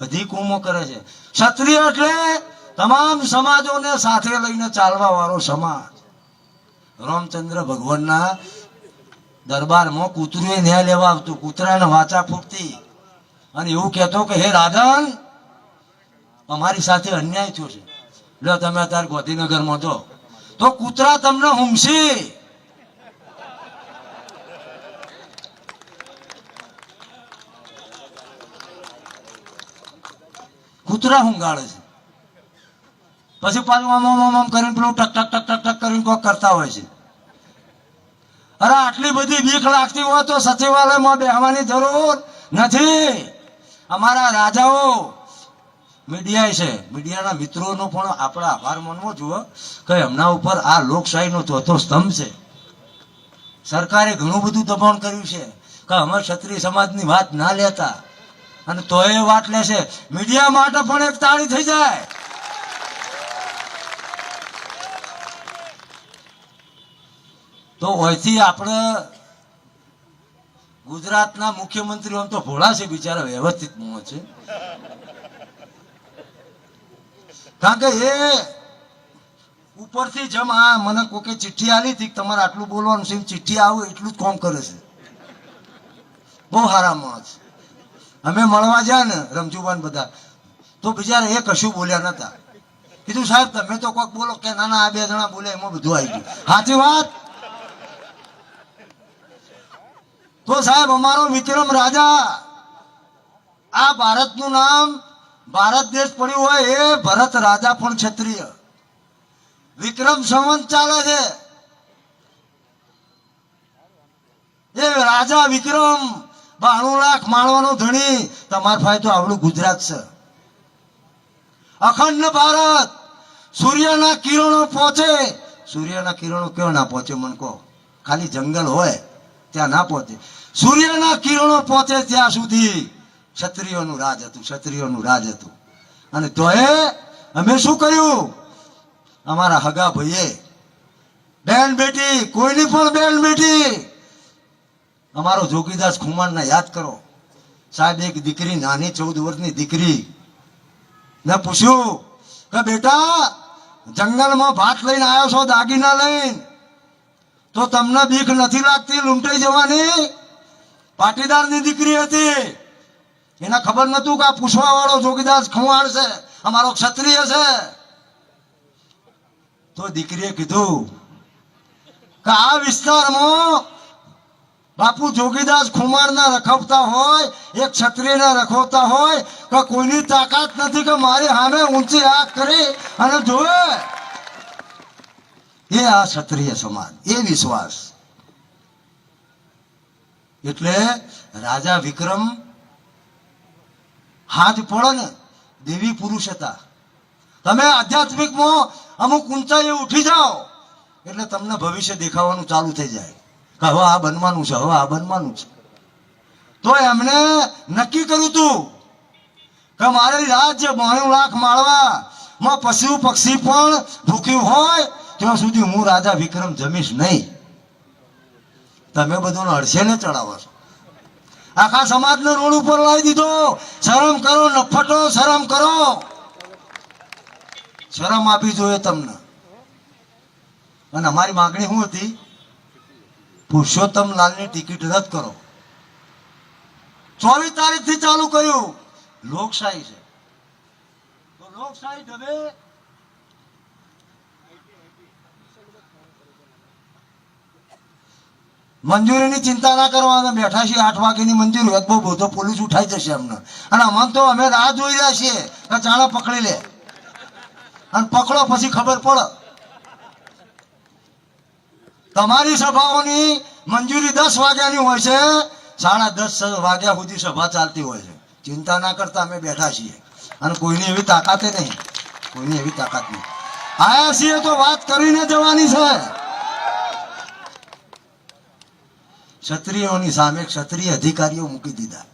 બધી કુમો કરે છે. ક્ષત્રિય એટલે તમામ સમાજોને સાથે લઈને ચાલવા વાળો સમાજ. રામચંદ્ર ભગવાનના દરબારમાં કૂતરું ન્યાય લેવા આવતું, કૂતરાને વાચા ફૂટતી અને એવું કહેતો કે હે રાજન, અમારી સાથે અન્યાય થયો છે, લો તમે અત્યારે ગોધીનગરમાં તો કૂતરા તમને ઊંઘશી. કૂતરા ઊંઘાડે છે. પછી પાછું આમ કરીને પેલું ટક ટક ટક ટક ટક કરીને કોક કરતા હોય છે. અરે આટલી બધી બીક લાગતી હોય તો સચિવાલયમાં બેહવાની જરૂર નથી. અમારા રાજાઓ મીડિયા છે, મીડિયાના મિત્રોનો પણ આપણા આભાર માનવો જુઓ કે એમના ઉપર આ લોકશાહીનો ચોથો સ્તંભ છે. સરકારે ઘણું બધું દબાણ કર્યું છે કે અમે ક્ષત્રિય સમાજની વાત ના લેતા, અને તોય વાત લેશે. મીડિયા માટે પણ એક તાળી થઈ જાય. તો અહીંથી આપણે ગુજરાતના મુખ્યમંત્રીઓ તો ભોળા છે બિચારા, વ્યવસ્થિત મોં છે. કારણ કે એ ઉપરથી જેમ આ મને કોકે ચિઠ્ઠી આલી હતી તમારે આટલું બોલવાનું છે, ચિઠ્ઠી આવે એટલું જ કામ કરે છે. બહુ સારા માણસ. અમે મળવા ગયા ને રમજુબાન બધા, તો બિચારા એ કશું બોલ્યા નતા. કીધું સાહેબ તમે તો કોક બોલો, કે ના ના આ 2 જણા બોલે એમાં બધું આવી ગયું. સાચી વાત. તો સાહેબ અમારો વિક્રમ રાજા, આ ભારતનું નામ ભારત દેશ પડ્યું હોય એ ભરત રાજા પણ ક્ષત્રિય. વિક્રમ સંવંત ચાલે છે, એ રાજા વિક્રમ 92 લાખ માણવાનો ધણી. તમાર ભાઈ તો આવડું ગુજરાત છે. અખંડ ભારત. સૂર્યના કિરણો પહોંચે. સૂર્યના કિરણો ક્યાં ના પહોંચે મને કહો? ખાલી જંગલ હોય ત્યાં ના પહોંચે. સૂર્યના કિરણો પહોંચે ત્યાં સુધી ક્ષત્રિયોનું રાજ હતું, ક્ષત્રિયોનું રાજ હતું. અને તોય અમે શું કર્યું, અમારા હગા ભાઈએ બેન બેટી, કોઈની પણ બેન બેટી, અમારો જોગીદાસ ખુમાણને યાદ કરો. સાહેબ એક દીકરી, નાની 14 વર્ષની દીકરી ને પૂછ્યું કે બેટા જંગલમાં ભાત લઈને આવ્યો છો, દાગીના લઈને, તો તમને બીક નથી લાગતી લૂંટાઈ જવાની? પાટીદારની દીકરી હતી, એને ખબર નતું કે આ પૂછવા વાળો જોગીદાસ ખુમાણ છે, અમારો ક્ષત્રિય છે. તો દીકરીએ કીધું કે આ વિસ્તારમાં બાપુ જોગીદાસ ખુમાણના રખવતા હોય, એક ક્ષત્રિયને રખવતા હોય કે કોઈની તાકાત નથી કે મારી સામે ઊંચી આંખ કરી અને જોવે. એ આ ક્ષત્રિય સમાજ, એ વિશ્વાસ. એટલે રાજા વિક્રમ હાથ પડે ને દેવી પુરુષ હતા. તમે આધ્યાત્મિકમાં અમુક ઊંચાઈએ ઉઠી જાઓ એટલે તમને ભવિષ્ય દેખાવાનું ચાલુ થઈ જાય કે હવે આ બનવાનું છે, હવે આ બનવાનું છે. તો એમને નક્કી કર્યું હતું કે મારી રાજ્ય 92 લાખ માળવામાં પશુ પક્ષી પણ ભૂખ્યું હોય ત્યાં સુધી હું રાજા વિક્રમ જમીશ નહીં. તમે બધું અડશે ને ચડાવો છો, આખા સમાજને રોડ ઉપર લાવી દીધો. શરમ કરો નફટો, શરમ કરો, શરમ આપવી જોઈએ તમને. અને અમારી માંગણી શું હતી? પુરુષોત્તમ લાલની ટિકિટ રદ કરો. 24 તારીખથી ચાલુ કર્યું. લોકશાહી છે તો લોકશાહી ઢબે મંજૂરીની ચિંતા ના કરવાના. બેઠા છીએ 8 વાગ્યાની મંજૂરી હોય બહુ તો પોલીસ ઉઠાઈ જશે અમને. અને અમને તો અમે રાહ જોઈ રહ્યા છીએ કે ચાણા પકડી લે, અને પકડો પછી ખબર પડે. તમારી સભાઓની મંજૂરી 10 વાગ્યાની હોય છે, 10:30 વાગ્યા સુધી સભા ચાલતી હોય છે. ચિંતા ના કરતા અમે બેઠા છીએ, અને કોઈની એવી તાકાતે નહીં, કોઈની એવી તાકાત નહીં. આયા છીએ તો વાત કરીને જવાની છે. ક્ષત્રિયોની સામે ક્ષત્રિય અધિકારીઓ મૂકી દીધા.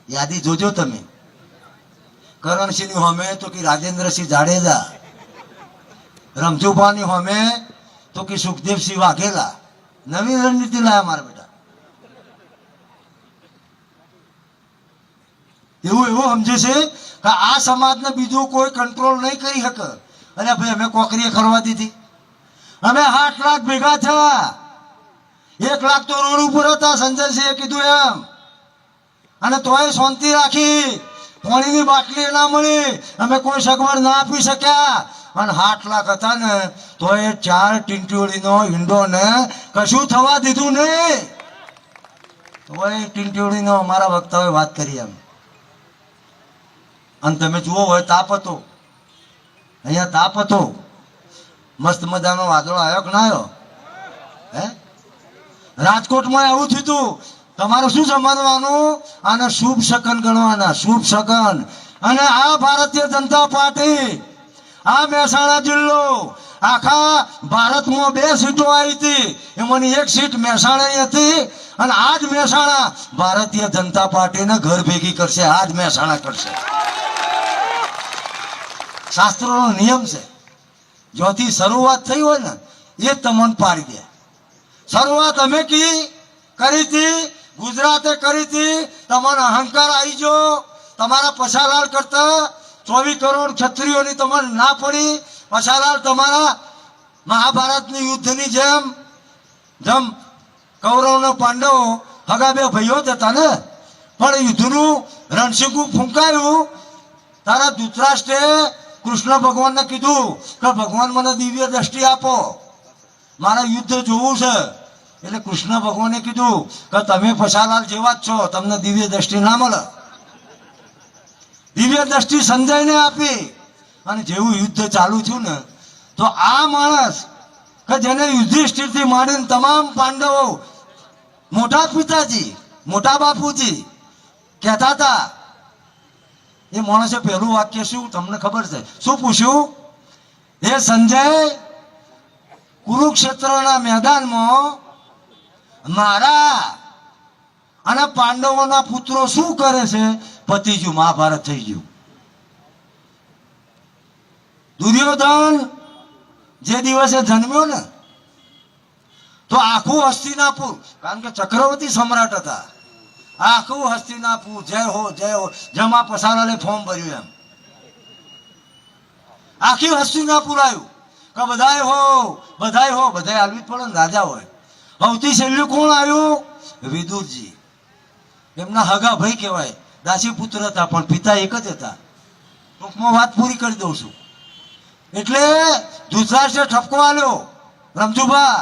યાદી જોજો તમે. કરણસિંહ ની હોમે તો કે રાજેન્દ્રસિંહ જાડેજા, રમજુભાની હોમે તો કે સુખદેવસિંહ વાઘેલા. નવી રણનીતિ લાયા મારા બેટા. એવું સમજે છે કે આ સમાજને બીજું કોઈ કંટ્રોલ નહીં કરી શકે. અરે ભાઈ અમે કોકરીએ ખરવા દીધી, અમે 8 લાખ ભેગા થયા, 1 લાખ તો રોડ ઉપર હતા, સંજયસિંહે કીધું એમ. અને તોય શાંતિ રાખી, પાણીની બાટલી ના મળી, અમે કોઈ સગવડ ના આપી શક્યા. અને 8 લાખ હતા ને તોય 4 ટીંટીઓળીનો ઈંડો ને કશું થવા દીધું નહીં. તોય ટીંટીઓળીનો અમારા વક્તાઓએ વાત કરી એમ. અને તમે જુઓ હોય તાપ હતો, અહીંયા તાપ હતો, મસ્ત મજાનો વાદળો આવ્યો કે ના આવ્યો? હે, રાજકોટમાં એવું થયું હતું. તમારે શું સમજવાનું? આને શુભ શકન ગણવાના, શુભ શકન. અને આ ભારતીય જનતા પાર્ટી, આ મહેસાણા જિલ્લો, આખા ભારતમાં 2 સીટો આવી હતી, એમાંની 1 સીટ મહેસાણાની હતી. અને આજ મહેસાણા ભારતીય જનતા પાર્ટીને ઘર ભેગી કરશે, આજ મહેસાણા કરશે. શાસ્ત્રોનો નિયમ છે, જ્યાંથી શરૂઆત થઈ હોય ને એ તમને પાડી દે. શરૂઆત અમે કરી હતી, ગુજરાતે કરી હતી. તમારો અહંકાર આવી ગયો. તમારા પછાલાલ કરતા 24 કરોડ ક્ષત્રિયોની તમને ના પડી. પછાલાલ તમારા મહાભારતની યુદ્ધની જેમ કૌરવ ને પાંડવો હગા 2 ભાઈઓ જ હતા ને, પણ યુદ્ધનું રણશીકું ફૂંકાયું. તારા ધૃતરાષ્ટ્રે કૃષ્ણ ભગવાનને કીધું કે ભગવાન મને દિવ્ય દ્રષ્ટિ આપો, મારા યુદ્ધ જોવું છે. એટલે કૃષ્ણ ભગવાને કીધું કે તમે પછાલાલ જેવા જ છો, તમને દિવ્ય દ્રષ્ટિ ના મળે. દિવ્ય દ્રષ્ટિ સંજયને આપી. અને જેવું યુદ્ધ ચાલુ થયું ને તો આ માણસ કે જેને યુધિષ્ઠિરથી માંડીને તમામ પાંડવો, મોટા પિતાજી, મોટા બાપુજી કહેતા હતા, એ માણસે પહેલું વાક્ય શું તમને ખબર છે? શું પૂછ્યું? એ સંજય, કુરુક્ષેત્રના મેદાનમાં મારા અને પાંડવોના પુત્રો શું કરે છે? પતી ગયું, મહાભારત થઈ ગયું. દુર્યોધન જે દિવસે જન્મ્યો ને તો આખું હસ્તિનાપુર, કારણ કે ચક્રવર્તી સમ્રાટ હતા, આખું હસ્તિનાપુર જય હો જેમાં પસારાલે ફોર્મ ભર્યું એમ આખી હસ્તિનાપુર આવ્યું કે બધાય હો બધાય હાલવી જ પડે ને, રાજા હોય. સૌથી છેલ્લું કોણ આવ્યું? વિદુરજી. એમના હગા ભાઈ કહેવાય, દાસી પુત્ર હતા પણ પિતા એક જ હતા. ટૂંકમાં વાત પૂરી કરી દઉં છું. એટલે ધૃતરાષ્ટ્રે ઠપકો આલ્યો રમજુભા,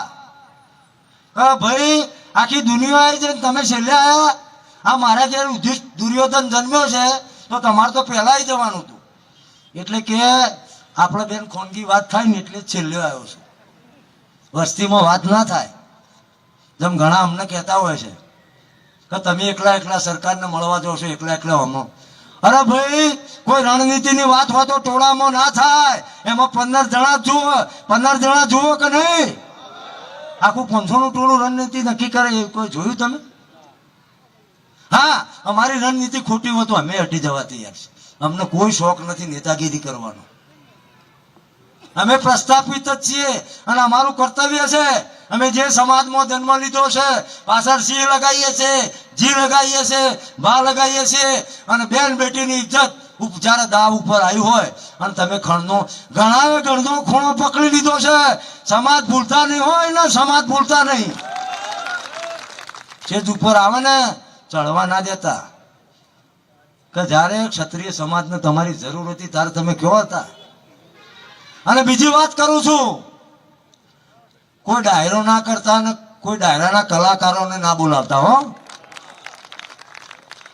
ભાઈ આખી દુનિયા આવી છે, તમે છેલ્લે આવ્યા. આ મારા ઘેર દુર્યોધન જન્મ્યો છે તો તમારે તો પહેલા જવાનું હતું. એટલે કે આપણે બેન ખોનગી વાત થાય ને એટલે છેલ્લે આવ્યો છું. વસ્તીમાં વાત ના થાય. જેમ ઘણા અમને કહેતા હોય છે કે તમે એકલા સરકારને મળવા જાઓ છો, એકલા હમો. અરે ભાઈ, કોઈ રણનીતિની વાત હોય તો ટોળામાં ના થાય. એમાં 15 જણા જુઓ કે નહીં? આખું 500નું ટોળું રણનીતિ નક્કી કરે એ કોઈ જોયું તમે? હા, અમારી રણનીતિ ખોટી હોય તો અમે હટી જવા તૈયાર છે. અમને કોઈ શોખ નથી નેતાગીરી કરવાનો. અમે પ્રસ્થાપિત જ છીએ અને અમારું કર્તવ્ય છે. અમે જે સમાજમાં જન્મ લીધો છે પાછળ સિંહ લગાવીએ છીએ, જી લગાવીએ છીએ, ભા લગાવીએ છીએ. અને બેન બેટીની ઇજ્જત જયારે દાવ ઉપર આવ્યું હોય અને તમે ગણનો ખૂણો પકડી લીધો છે. સમાજ ભૂલતા નહીં હોય ને, સમાજ ભૂલતા નહીં. છેજ ઉપર આવે ને ચડવા ના દેતા. કે જયારે ક્ષત્રિય સમાજને તમારી જરૂર હતી ત્યારે તમે કેવો હતા. અને બીજી વાત કરું છું, કોઈ ડાયરો ના કરતા ને કોઈ ડાયરાના કલાકારોને ના બોલાવતા હો.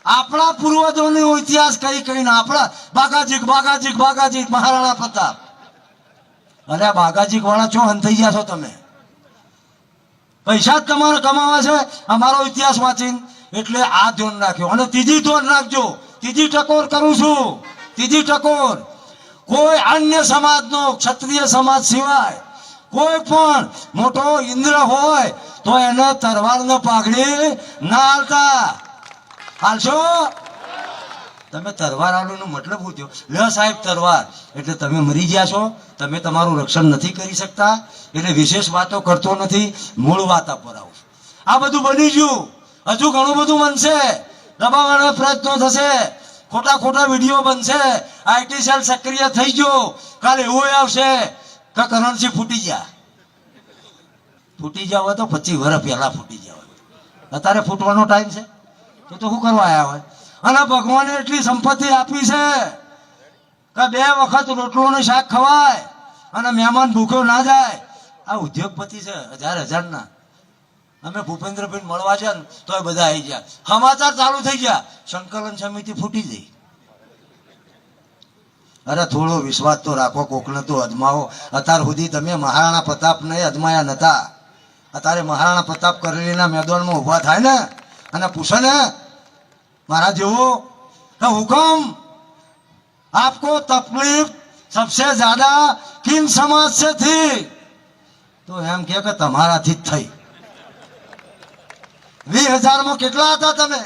આપણા પૂર્વજોનો ઇતિહાસ કઈ ના, આપણા બાગાજીક મહારાણા પ્રતાપ. અરે બાગાજીક વાળા છો હન થઈ ગયા છો તમે. પૈસા જ તમારે કમાવા છે અમારો ઇતિહાસ વાંચીને. એટલે આ ધ્યાન રાખ્યો. અને ત્રીજી ધ્યાન રાખજો, ત્રીજી ટકોર કરું છું. ત્રીજી ટકોર, કોઈ અન્ય સમાજનો, ક્ષત્રિય સમાજ સિવાય કોઈ પણ મોટો ઇન્દ્ર હોય તો એને તરવાર ને પાઘડી ના હાલતા. હાલશો? તમે તરવાર આલો મતલબ શું થયો? લે સાહેબ તરવાર એટલે તમે મરી ગયા છો, તમે તમારું રક્ષણ નથી કરી શકતા, એટલે વિશેષ વાતો કરતો નથી, મૂળ વાત પર આવું. આ બધું બની ગયું, હજુ ઘણું બધું બનશે. દબાવવાના પ્રયત્નો થશે, ખોટા વિડીયો બનશે. આઈટી સેલ સક્રિય થઈ ગયો. કાલે એવું આવશે કે કરણસિંહ ફૂટી ગયા હોય તો 25 વર્ષ પહેલા ફૂટી ગયા હોય. અત્યારે ફૂટવાનો ટાઈમ છે તો શું કરવા આવ્યા હોય? અને ભગવાને એટલી સંપત્તિ આપી છે કે 2 વખત રોટલો ને શાક ખવાય અને મહેમાન ભૂખ્યો ના જાય. આ ઉદ્યોગપતિ છે હજાર ના. અમે ભૂપેન્દ્રભાઈ મળવા છે ને તો બધા આવી ગયા. સમાચાર ચાલુ થઈ ગયા, સંકલન સમિતિ ફૂટી ગઈ. અરે થોડો વિશ્વાસ તો રાખો, કોકને તો અજમાવો. અત્યાર સુધી તમે મહારાણા પ્રતાપને અજમાયા નતા. અત્યારે મહારાણા પ્રતાપ કરેલીના મેદાનમાં ઉભા થાય ને અને પૂછે ને મારા જેવો હુકમ આપકો તકલીફ સબસે જ્યાદા કિન સમાજ से थी, તો એમ કે તમારાથી જ થઈ. 20,000 કેટલા હતા તમે?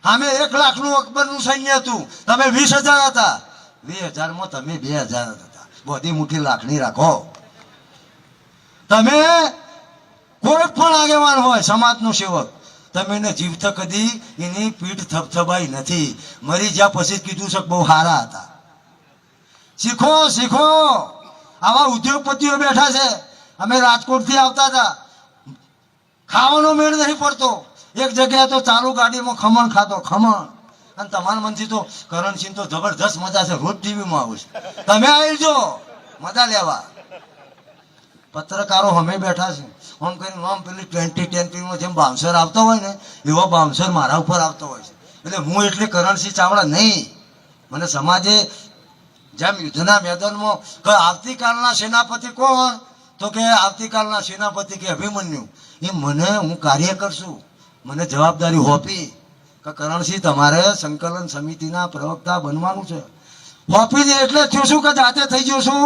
અમે 1 લાખનું અકબરનું સૈન્ય હતું, તમે 20,000 હતા. 20,000 તમે 2,000 હતા. બધી મુઠ્ઠી લાખની રાખો. તમે કોઈ પણ આગેવાન હોય સમાજનો સેવક, તમે એને જીવતા કદી એની પીઠ થપથપાઈ નથી. મરી જ્યાં પછી કીધું છે બહુ સારા હતા. શીખો. આવા ઉદ્યોગપતિઓ બેઠા છે. અમે રાજકોટથી આવતા હતા, ખાવાનો મેળ નહીં પડતો. એક જગ્યાએ તો ચાલુ ગાડીમાં ખમણ ખાતો, ખમણ. અને તમારા મનથી તો કરણસિંહ તો જબરદસ્ત મજા છે, રોજ ટીવીમાં આવું છે. તમે આવી જો મજા લેવા. પત્રકારો અમે બેઠા છે આમ કરીને આમ પેલી 2010 જેમ બાઉન્સર આવતો હોય ને એવો બાઉન્સર મારા ઉપર આવતો હોય છે. એટલે હું એટલે કરણસિંહ ચાવડા નહીં. મને સમાજે જેમ યુદ્ધના મેદાનમાં કે આવતીકાલના સેનાપતિ કોણ, તો કે આવતીકાલના સેનાપતિ કે અભિમન્યુ. એ મને હું કાર્ય કરશું, મને જવાબદારી હોપી કે કરણસિંહ તમારે સંકલન સમિતિના પ્રવક્તા બનવાનું છે. હોપી દે એટલે થયું શું કે જાતે થઈ ગયો છું.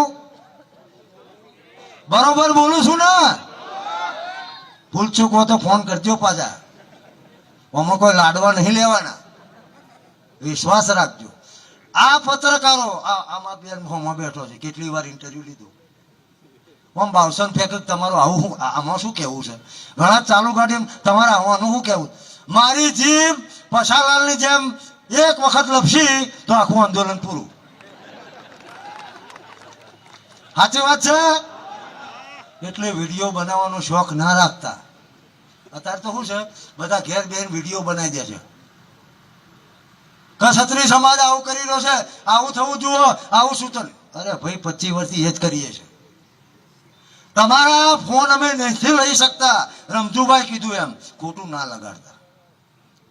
બરોબર બોલું છું ને? ભૂલચૂક હો તો ફોન કરજો પાછા. આમાં કોઈ લાડવા નહીં લેવાના, વિશ્વાસ રાખજો. આ પત્રકારો આમાં બેન હોમાં બેઠો છે, કેટલી વાર ઇન્ટરવ્યુ લીધું, આમ બાવસન ફેંક તમારું આવું આમાં શું કેવું છે, ઘણા ચાલુ ગાડી તમારે આવવાનું શું કેવું. મારી જીભ પછાલાલની જેમ એક વખત લપસી તો આખું આંદોલન પૂરું. સાચી વાત છે. એટલે વિડીયો બનાવવાનો શોખ ના રાખતા. અત્યારે તો શું છે, બધા ઘેર બેન વિડીયો બનાવી દે છે. ક્ષત્રિય સમાજ આવું કરી રહ્યો છે, આવું થવું જુઓ, આવું શું તો. અરે ભાઈ 25 વર્ષથી એ જ કરીએ છીએ. તમારા ફોન અમે નથી લઈ શકતા. રમતુભાઈ કીધું એમ ખોટું ના લગાડતા.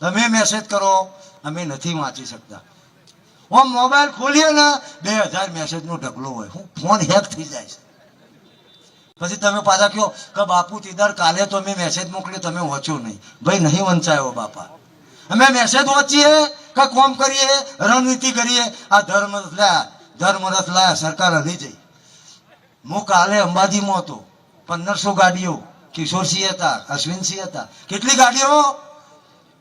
તમે મેસેજ કરો, અમે નથી વાંચી શકતા. હું મોબાઈલ ખોલીએ ને 2000 મેસેજનો ઢગલો હોય, હું ફોન હેક થઈ જાય છે. પછી તમે પાછા કહો કે બાપુ તીદર કાલે તો મેં મેસેજ મોકલ્યો, તમે વાંચ્યો નહીં. ભાઈ નહીં વંચાયો બાપા. અમે મેસેજ વાંચીએ કે કોમ કરીએ, રણનીતિ કરીએ. આ ધર્મરથ લાયા સરકાર હલી જઈ. હું કાલે અંબાજીમાં હતો, 1500 ગાડીઓ. કિશોરસિંહ હતા, અશ્વિનસિંહ હતા. કેટલી ગાડીઓ?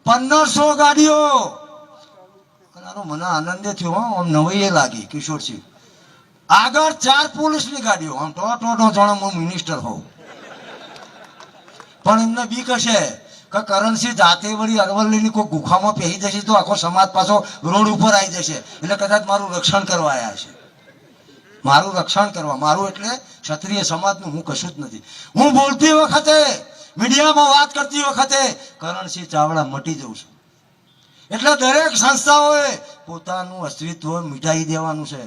1500 ગાડીઓ. મને આનંદ થયો, આમ નવાઈ લાગી. કિશોરસિંહ આગળ 4 પોલીસની ગાડીઓ, આમ ટો જાણે હું મિનિસ્ટર હોઉં. પણ એમને બીક હશે કે કરણસિંહ જાતે વળી અરવલ્લીની કોઈ ગુફામાં પહેરી જશે તો આખો સમાજ પાછો રોડ ઉપર આવી જશે, એટલે કદાચ મારું રક્ષણ કરવા આવ્યા છે. મારું રક્ષણ કરવા, મારું એટલે ક્ષત્રિય સમાજનું હું કશું જ નથી. હું બોલતી વખતે, મીડિયામાં વાત કરતી વખતે કરણસિંહ ચાવડા મટી જઉં છું. એટલે દરેક સંસ્થાઓએ પોતાનું અસ્તિત્વ મિટાઈ દેવાનું છે.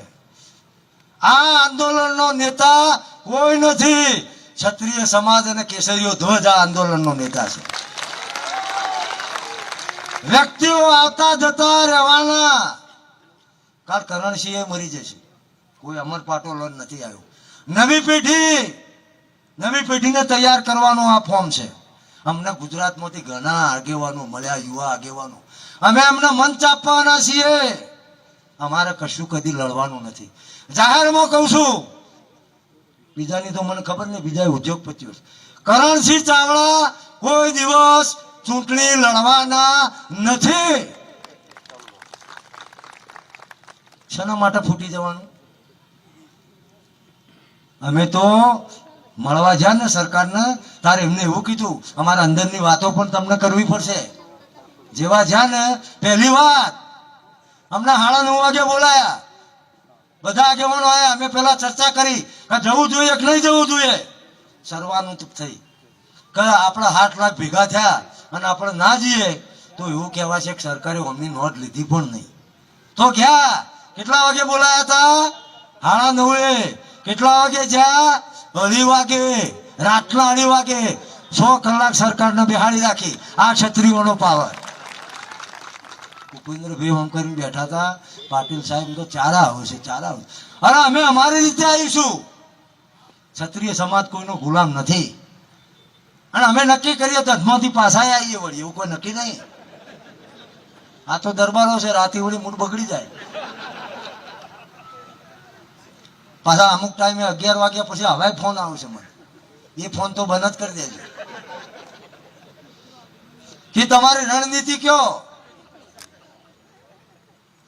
આ આંદોલનનો નેતા કોઈ નથી. ક્ષત્રિય સમાજ અને કેસરીઓ ધ્વજ આ આંદોલનનો નેતા છે. વ્યક્તિઓ આવતા જતા રહેવાના. કાલ કરણસિંહ મરી જશે, કોઈ અમર પાટોલ નથી આવ્યો. નવી પેઢીને તૈયાર કરવાનું આ ફોર્મ છે. અમને ગુજરાતમાંથી ઘણા આગેવાનો મળ્યા, યુવા આગેવાનો. અમે એમને મંચ આપવાના છીએ. અમારે કશું કદી લડવાનું નથી. જાહેરમાં કહું છું, બીજાની તો મને ખબર નહીં, બીજા ઉદ્યોગપતિઓ. કરણસિંહ ચાવડા કોઈ દિવસ ચૂંટણી લડવાના નથી. શેના માટે ફૂટી જવાનું? અમે તો મળવા જ્યાં ને સરકારને, તારે એમને એવું કીધું અમારા અંદરની વાતો પણ તમને કરવી પડશે. જેવા જ્યાં ને પહેલી વાત અમને 9:30 વાગે બોલાયા. બધા આગેવાનો આવ્યા. અમે પેલા ચર્ચા કરી કે જવું જોઈએ કે નહીં જવું જોઈએ. સર્વાનુમત થઈ કે આપણે 8 લાખ ભેગા થયા અને આપણે ના જઈએ તો એવું કહેવા છે કે સરકારે અમની નોંધ લીધી પણ નહીં. તો ગયા. કેટલા વાગે બોલાયા હતા? 9:30. કેટલા વાગે જ્યાં? 2:30 વાગે. રાતના 2:30 વાગે. 100 કલાક સરકારને બેહાડી રાખી. આ ક્ષત્રિયોનો પાવર. ભૂપેન્દ્રભાઈ આમ કરીને બેઠા હતા. પાટીલ સાહેબ તો ચારા આવશે, ચારા આવશે. અરે અમે અમારી રીતે આવીશું. ક્ષત્રિય સમાજ કોઈનો ગુલામ નથી. અને અમે નક્કી કરીએ તો અધમાંથી પાછા આવીએ વળી, એવું કોઈ નક્કી નહીં. આ તો દરબારો છે, રાતે વળી મૂડ બગડી જાય. પાછા અમુક ટાઈમે 11 વાગ્યા પછી હવે ફોન આવશે મને. એ ફોન તો બંધ જ કરી દેજો કે તમારી રણનીતિ કયો.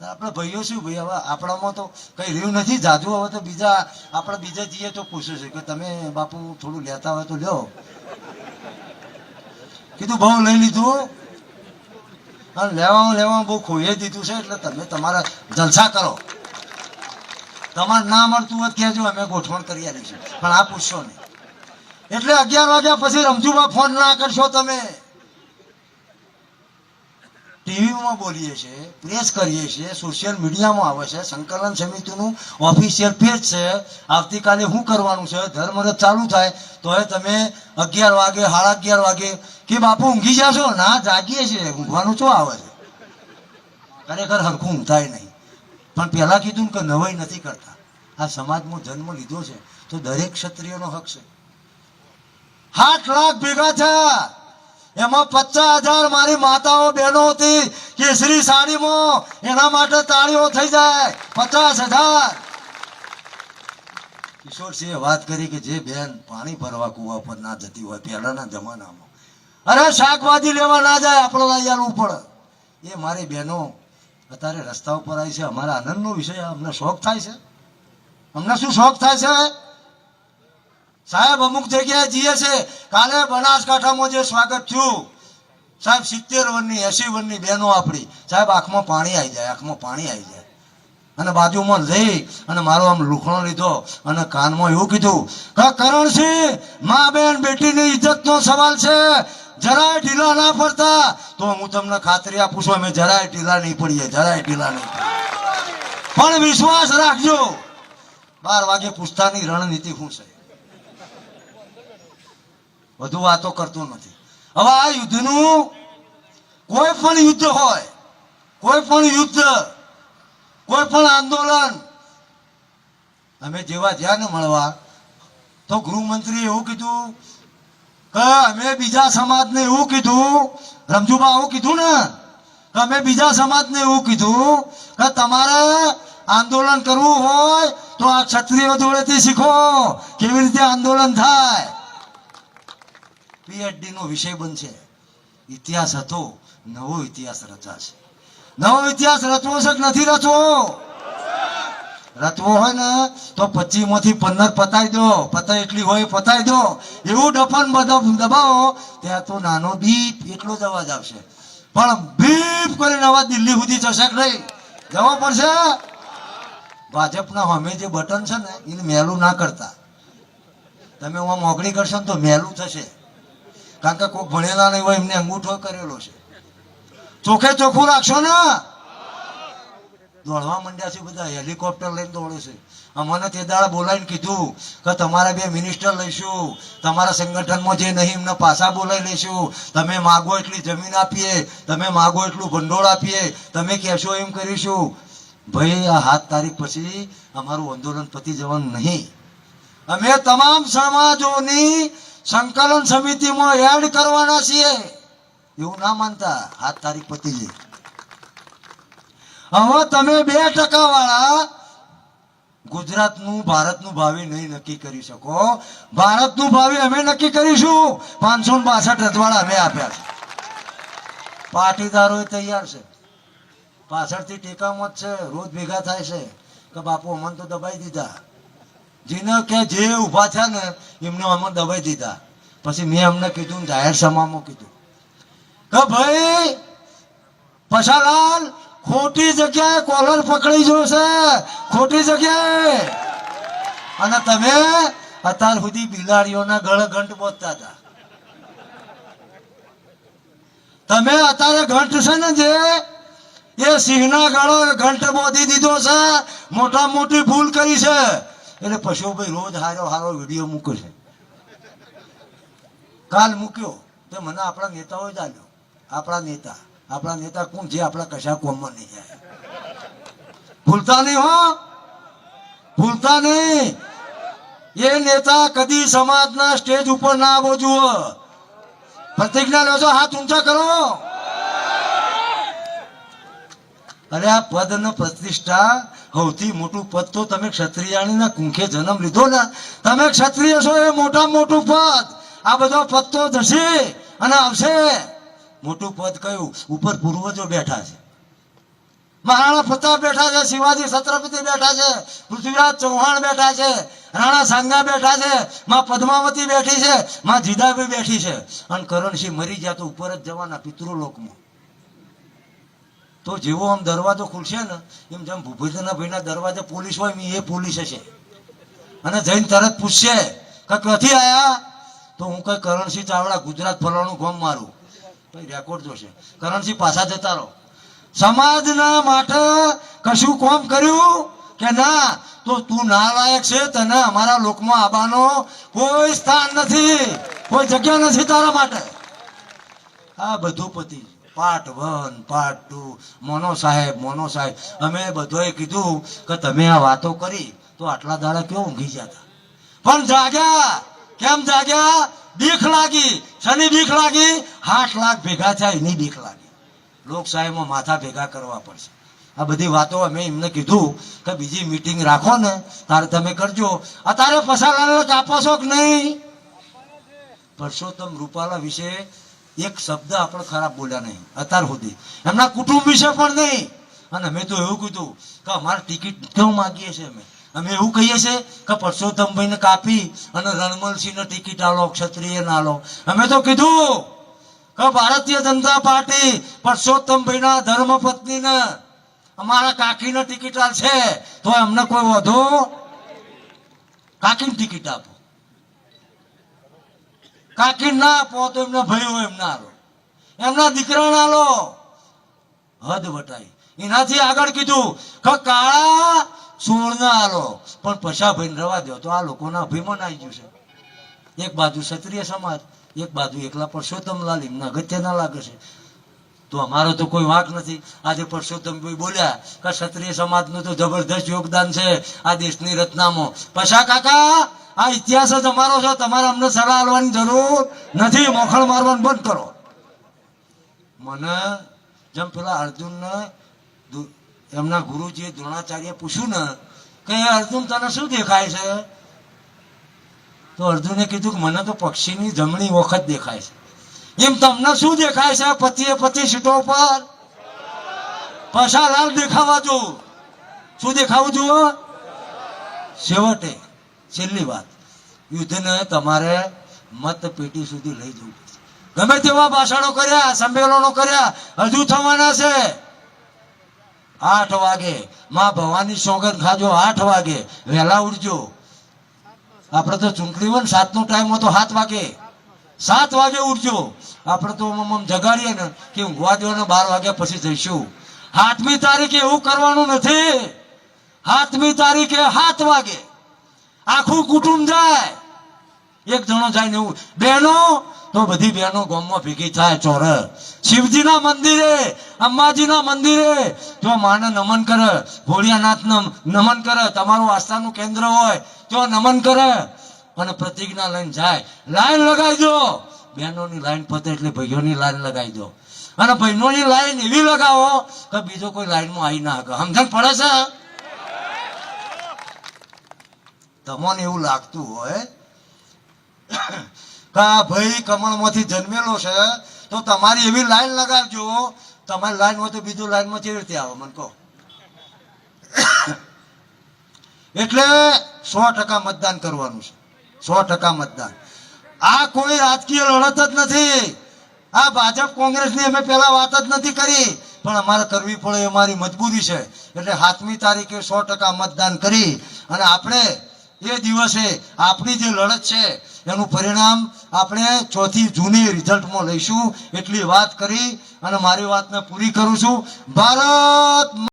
આપણે ભાઈઓ શું ભાઈ, હવે આપણામાં તો કઈ રહ્યું નથી જાજુ. હવે તો આપણે બીજા જઈએ તો પૂછ્યું છે કે તમે બાપુ થોડું લેતા હોય તો લ્યો. કીધું બહુ લઈ લીધું અને લેવામાં બહુ ખોઈ દીધું છે, એટલે તમે તમારા જલસા કરો. તમારે ના મળતું હોય કહેજો, અમે ગોઠવણ કરી આવીશું, પણ આ પૂછશો નહીં. એટલે 11 વાગ્યા પછી રમજુમાં ફોન ના કરશો. તમે ટીવીમાં બોલીએ છીએ, પ્રેસ કરીએ છીએ, સોશિયલ મીડિયામાં આવે છે. સંકલન સમિતિનું ઓફિશિયલ પેજ છે. આવતીકાલે શું કરવાનું છે? ધર્મરથ ચાલુ થાય તો તમે 11 વાગે 11:30 વાગે કે બાપુ ઊંઘી જાશો? ના, જાગીએ છીએ. ઊંઘવાનું શું આવે છે? ખરેખર હરખું ઊંઘાય નહીં. પણ પહેલા કીધું કે નવાઈ નથી કરતા. આ સમાજમાં જન્મ લીધો છે તો દરેક ક્ષત્રિયનો હક છે. 8 લાખ ભેગા થયા. એમાં 50,000 મારી માતાઓ બહેનો હતી કેસરી સાડીમાં. એના માટે તાળીઓ થઈ જાય. 50,000. કિશોરસિંહે વાત કરી કે જે બેન પાણી ભરવા કુવા પર ના જતી હોય પહેલાના જમાનામાં, અરે શાકભાજી લેવા ના જાય, આપણે લઈ આવવું પડે. એ મારી બહેનો અત્યારે રસ્તા ઉપર આવી છે, અમારા આનંદનો વિષય, અમને શોખ થાય છે? અમને શું શોખ થાય છે સાહેબ? અમુક જગ્યાએ જઈએ છે, કાલે બનાસકાંઠામાં જે સ્વાગત થયું સાહેબ, 70 વર્ષની 80 વર્ષની બહેનો આપણી સાહેબ, આંખમાં પાણી આવી જાય, આંખમાં પાણી આવી જાય. અને બાજુમાં જઈ અને મારો આમ લુખણો લીધો અને કાનમાં એવું કીધું કે કરણસિંહ, મા બેન બેટીની ઇજ્જતનો સવાલ છે, જરાય ઢીલા ના પડતા. તો હું તમને ખાતરી આપું છું, અમે જરાય ઢીલા નહીં પડીએ, જરાય ઢીલા નહીં. પણ વિશ્વાસ રાખજો, 12 વાગે પૂછતાની રણનીતિ શું છે, વધુ વાતો કરતો નથી. હવે આ યુદ્ધનું, કોઈ પણ યુદ્ધ હોય, કોઈ પણ યુદ્ધ, કોઈ પણ આંદોલન, અમે જેવા જ્યાં ને મળવા તો ગૃહમંત્રીએ એવું કીધું કે અમે બીજા સમાજને એવું કીધું, રમજુબા એવું કીધું ને કે અમે બીજા સમાજને એવું કીધું કે તમારે આંદોલન કરવું હોય તો આ ક્ષત્રિયો જોડેથી શીખો કેવી રીતે આંદોલન થાય. પીએચડી નો વિષય બનશે. ઇતિહાસ હતો, નવો ઇતિહાસ રચાશે. નવો ઇતિહાસ રચવો છે કે નથી રચવો? રચવો હોય ને તો 25 માંથી 15 પતાઈ દો, પતાઈ એટલી હોય પતાઈ દો. એવું ડફન દબાવો ત્યાં તો નાનો બીપ એટલો જ અવાજ આવશે, પણ બીપ કરીને અવાજ દિલ્હી સુધી જશે કે નહીં? જવો પડશે. ભાજપના સામે જે બટન છે ને એને મેલું ના કરતા. તમે હું મોગણી કરશો ને તો મેલું થશે, કારણ કે કોઈ ભણેલા નહીં હોય, એમને અંગૂઠો કરેલો છે. ચોખે ચોખ્ખું રાખશો ને. દોડવા માંડ્યા છે બધા, હેલિકોપ્ટર લઈને દોડે છે. અમને તે દાડા બોલાવીને કીધું કે તમારા 2 મિનિસ્ટર લઈશું, તમારા સંગઠનમાં જે નહીં એમને પાછા બોલાવી લઈશું, તમે માગો એટલી જમીન આપીએ, તમે માગો એટલું ભંડોળ આપીએ, તમે કહેશો એમ કરીશું. ભાઈ આ 7 તારીખ પછી અમારું આંદોલન પતી જવાનું નહીં. અમે તમામ સમાજોની સંકલન સમિતિમાં એડ કરવાના છીએ. એવું ના માનતા, 7 તારીખ પતી જાય. હવે તમે 2% વાળા ગુજરાતનું, ભારતનું ભાવિ નહીં નક્કી કરી શકો. ભારતનું ભાવિ અમે નક્કી કરીશું. 562 રજવાડા અમે આપ્યા છે. પાટીદારો તૈયાર છે, પાછળથી ટેકામાં જ છે, રોજ ભેગા થાય છે કે બાપુ અમને તો દબાઈ દીધા. જેને કે જે ઉભા છે ને એમને અમે દબાઈ દીધા. પછી મેં અમને કીધું, જાહેર સભામાં કીધું કે ભાઈ પછાલાલ, ખોટી જગ્યાએ કોલર પકડી જોશે, ખોટી જગ્યાએ. અને તમે અત્યાર સુધી બિલાડીઓના ગળ ઘંટ બોધતા હતા. તમે અત્યારે ઘંટ છે ને જે, એ સિંહના ગળો ઘંટ બોધી દીધો છે. મોટા મોટી ભૂલ કરી છે. એટલે પશુભાઈ રોજ હારો વિડીયો મૂકે છે. કાલ મૂક્યો તે મને આપણા નેતાઓ જ આલ્યો. આપણા નેતા કોણ? જે આપણા કશા કોમમાં નહીં જાય. ભૂલતા નહીં હો, ભૂલતા નહીં. એ નેતા કદી સમાજના સ્ટેજ ઉપર ના આવવો જુઓ. પ્રતિજ્ઞા લો છો, હાથ ઊંચા કરો. અરે આ પદ ને પ્રતિષ્ઠા, સૌથી મોટું પદ તો તમે ક્ષત્રિયાણીના કુંખે જન્મ લીધો ને, તમે ક્ષત્રિય છો, એ મોટા મોટું પદ. આ બધો પદ તો જશે અને આવશે. મોટું પદ કયું? ઉપર પૂર્વજો બેઠા છે. મહારાણા પ્રતાપ બેઠા છે, શિવાજી છત્રપતિ બેઠા છે, પૃથ્વીરાજ ચૌહાણ બેઠા છે, રાણા સાંગા બેઠા છે, માં પદ્માવતી બેઠી છે, માં જીદાબી બેઠી છે. અને કરણસિંહ મરી ગયા તો ઉપર જ જવાના પિતૃલોકમાં. તો જેવો આમ દરવાજો ખુલશે ને એમ જેમ ભૂપેન્દ્રના ભાઈના દરવાજે પોલીસ હોય એ પોલીસ હશે. અને જઈને તરત પૂછશે કે ક્યાંથી આયા? તો હું કઈ કરણસિંહ ચાવડા, ગુજરાત ફલાણું ગામ મારું. ભાઈ રેકોર્ડ જોશે. કરણસિંહ પાછા જતા રહો. સમાજના માટે કશું કામ કર્યું કે ના? તો તું નાલાયક છે, તને અમારા લોકમાં આવવાનો કોઈ સ્થાન નથી, કોઈ જગ્યા નથી તારા માટે. આ બધું પતી. પાર્ટ 1, પાર્ટ 2, મોનો સાહેબ. અમે બધોએ કીધું કે તમે આ વાતો કરી તો આટલા દાડા કેવું ઊંઘી જતા, પણ જાગ્યા. કેમ જાગ્યા? બીક લાગી. શની બીક લાગી? 8 લાખ ભેગા થાય એની બીક લાગી. લોકશાહીમાં માથા ભેગા કરવા પડશે. આ બધી વાતો અમે એમને કીધું કે બીજી મીટિંગ રાખો ને તારે તમે કરજો. અત્યારે પસાલાલ કાપો છો કે નહીં? પરસોત્તમ રૂપાલા વિશે એક શબ્દ આપણે ખરાબ બોલ્યા નહીં અત્યાર સુધી. એમના કુટુંબ વિશે પણ નહીં, અને મેં તો એવું કીધું કે અમારે ટિકિટ કેવું માગીએ છીએ અમે એવું કહીએ છીએ કે પરસોત્તમભાઈને કાપી અને રણમલસિંહને ટિકિટ આલો, ક્ષત્રિય ના આલો. અમે તો કીધું કે ભારતીય જનતા પાર્ટી પરસોત્તમભાઈના ધર્મપત્નીને અમારા કાકીને ટિકિટ આલશે તો અમને કોઈ વધુ કાકીને ટિકિટ આપો, કાકી ના આપો તો એમના ભાઈ હોય એમના આલો, એમના દીકરા ના આલો. હદ વટાઈ. એનાથી આગળ કીધું કે કાળા સોળ ના આલો પણ પછા ભાઈ રવા દો. તો આ લોકોના અભિમાન આવી ગયું છે. એક બાજુ ક્ષત્રિય સમાજ, એક બાજુ એકલા પરસોત્તમલાલ, એમના અગત્ય ના લાગે છે. તો અમારો તો કોઈ વાંક નથી. આજે પરસોત્તમભાઈ બોલ્યા કે ક્ષત્રિય સમાજનું તો જબરદસ્ત યોગદાન છે આ દેશની રચનામાં. પછા કાકા આ ઇતિહાસ જ અમારો છે, તમારે અમને સલાહ આપવાની જરૂર નથી. મોખણ મારવાનું બંધ કરો. મને જેમ પેલા અર્જુનને એમના ગુરુજીએ દ્રોણાચાર્ય પૂછ્યું ને કે અર્જુન તને શું દેખાય છે, તો અર્જુને કીધું કે મને તો પક્ષીની જમણી વખત દેખાય છે. એમ તમને શું દેખાય છે 25 સીટો પર? પછા લાલ દેખાવા જો. શું દેખાવું જુઓ? છેવટે છેલ્લી વાત, યુદ્ધને તમારે મત પેટી સુધી લઈ જવું પડશે. ગમે તેવા ભાષણો કર્યા, સંમેલનો કર્યા, હજુ થવાના છે. 8 વાગે માં ભવાની સોગંદ ખાજો. 8 વાગે વહેલા ઉઠજો. આપણે તો ચૂંટણી હોય ને 7 નો ટાઈમ હોય તો 7 વાગે, 7 વાગે ઉઠજો. આપણે તો જગાડીએ ને કે ઊંઘવા દો ને 12 વાગ્યા પછી જઈશું. 8મી તારીખે એવું કરવાનું નથી. 8મી તારીખે 7 વાગે આખું કુટુંબ જાય. એક જણો જાય ને એવું બહેનો તો બધી બહેનો ગામમાં ભેગી થાય. ચોર શિવજીના મંદિરે, અંબાજીના મંદિરે જો માને નમન કરે, ભોળિયાનાથને નમન કરે, તમારું આસ્થાનું કેન્દ્ર હોય તો નમન કરે અને પ્રતિજ્ઞા લઈને જાય. લાઈન લગાવી દો. બહેનોની લાઈન પતે એટલે ભાઈઓની લાઈન લગાવી દો. અને બહેનોની લાઈન એવી લગાવો કે બીજો કોઈ લાઈનમાં આવી ના શકે. સમજણ પડે છે? તમને એવું લાગતું હોય કે આ ભાઈ કમળમાંથી જન્મેલો છે તો તમારી એવી લાઈન લગાવજો. તમારી લાઈન હોય તો બીજો લાઈનમાં કેવી રીતે આવે મને કહો? એટલે 100% મતદાન કરવાનું છે. 100% મતદાન. આ કોઈ રાજકીય લડત જ નથી. આ ભાજપ કોંગ્રેસની અમે પેલા વાત જ નથી કરી, પણ અમારે કરવી પડે એ અમારી મજબૂરી છે. એટલે 7મી તારીખે 100% મતદાન કરી અને આપણે એ દિવસે આપણી જે લડત છે એનું પરિણામ આપણે 4 જૂને રિઝલ્ટમાં લઈશું. એટલી વાત કરી અને મારી વાતને પૂરી કરું છું. ભારત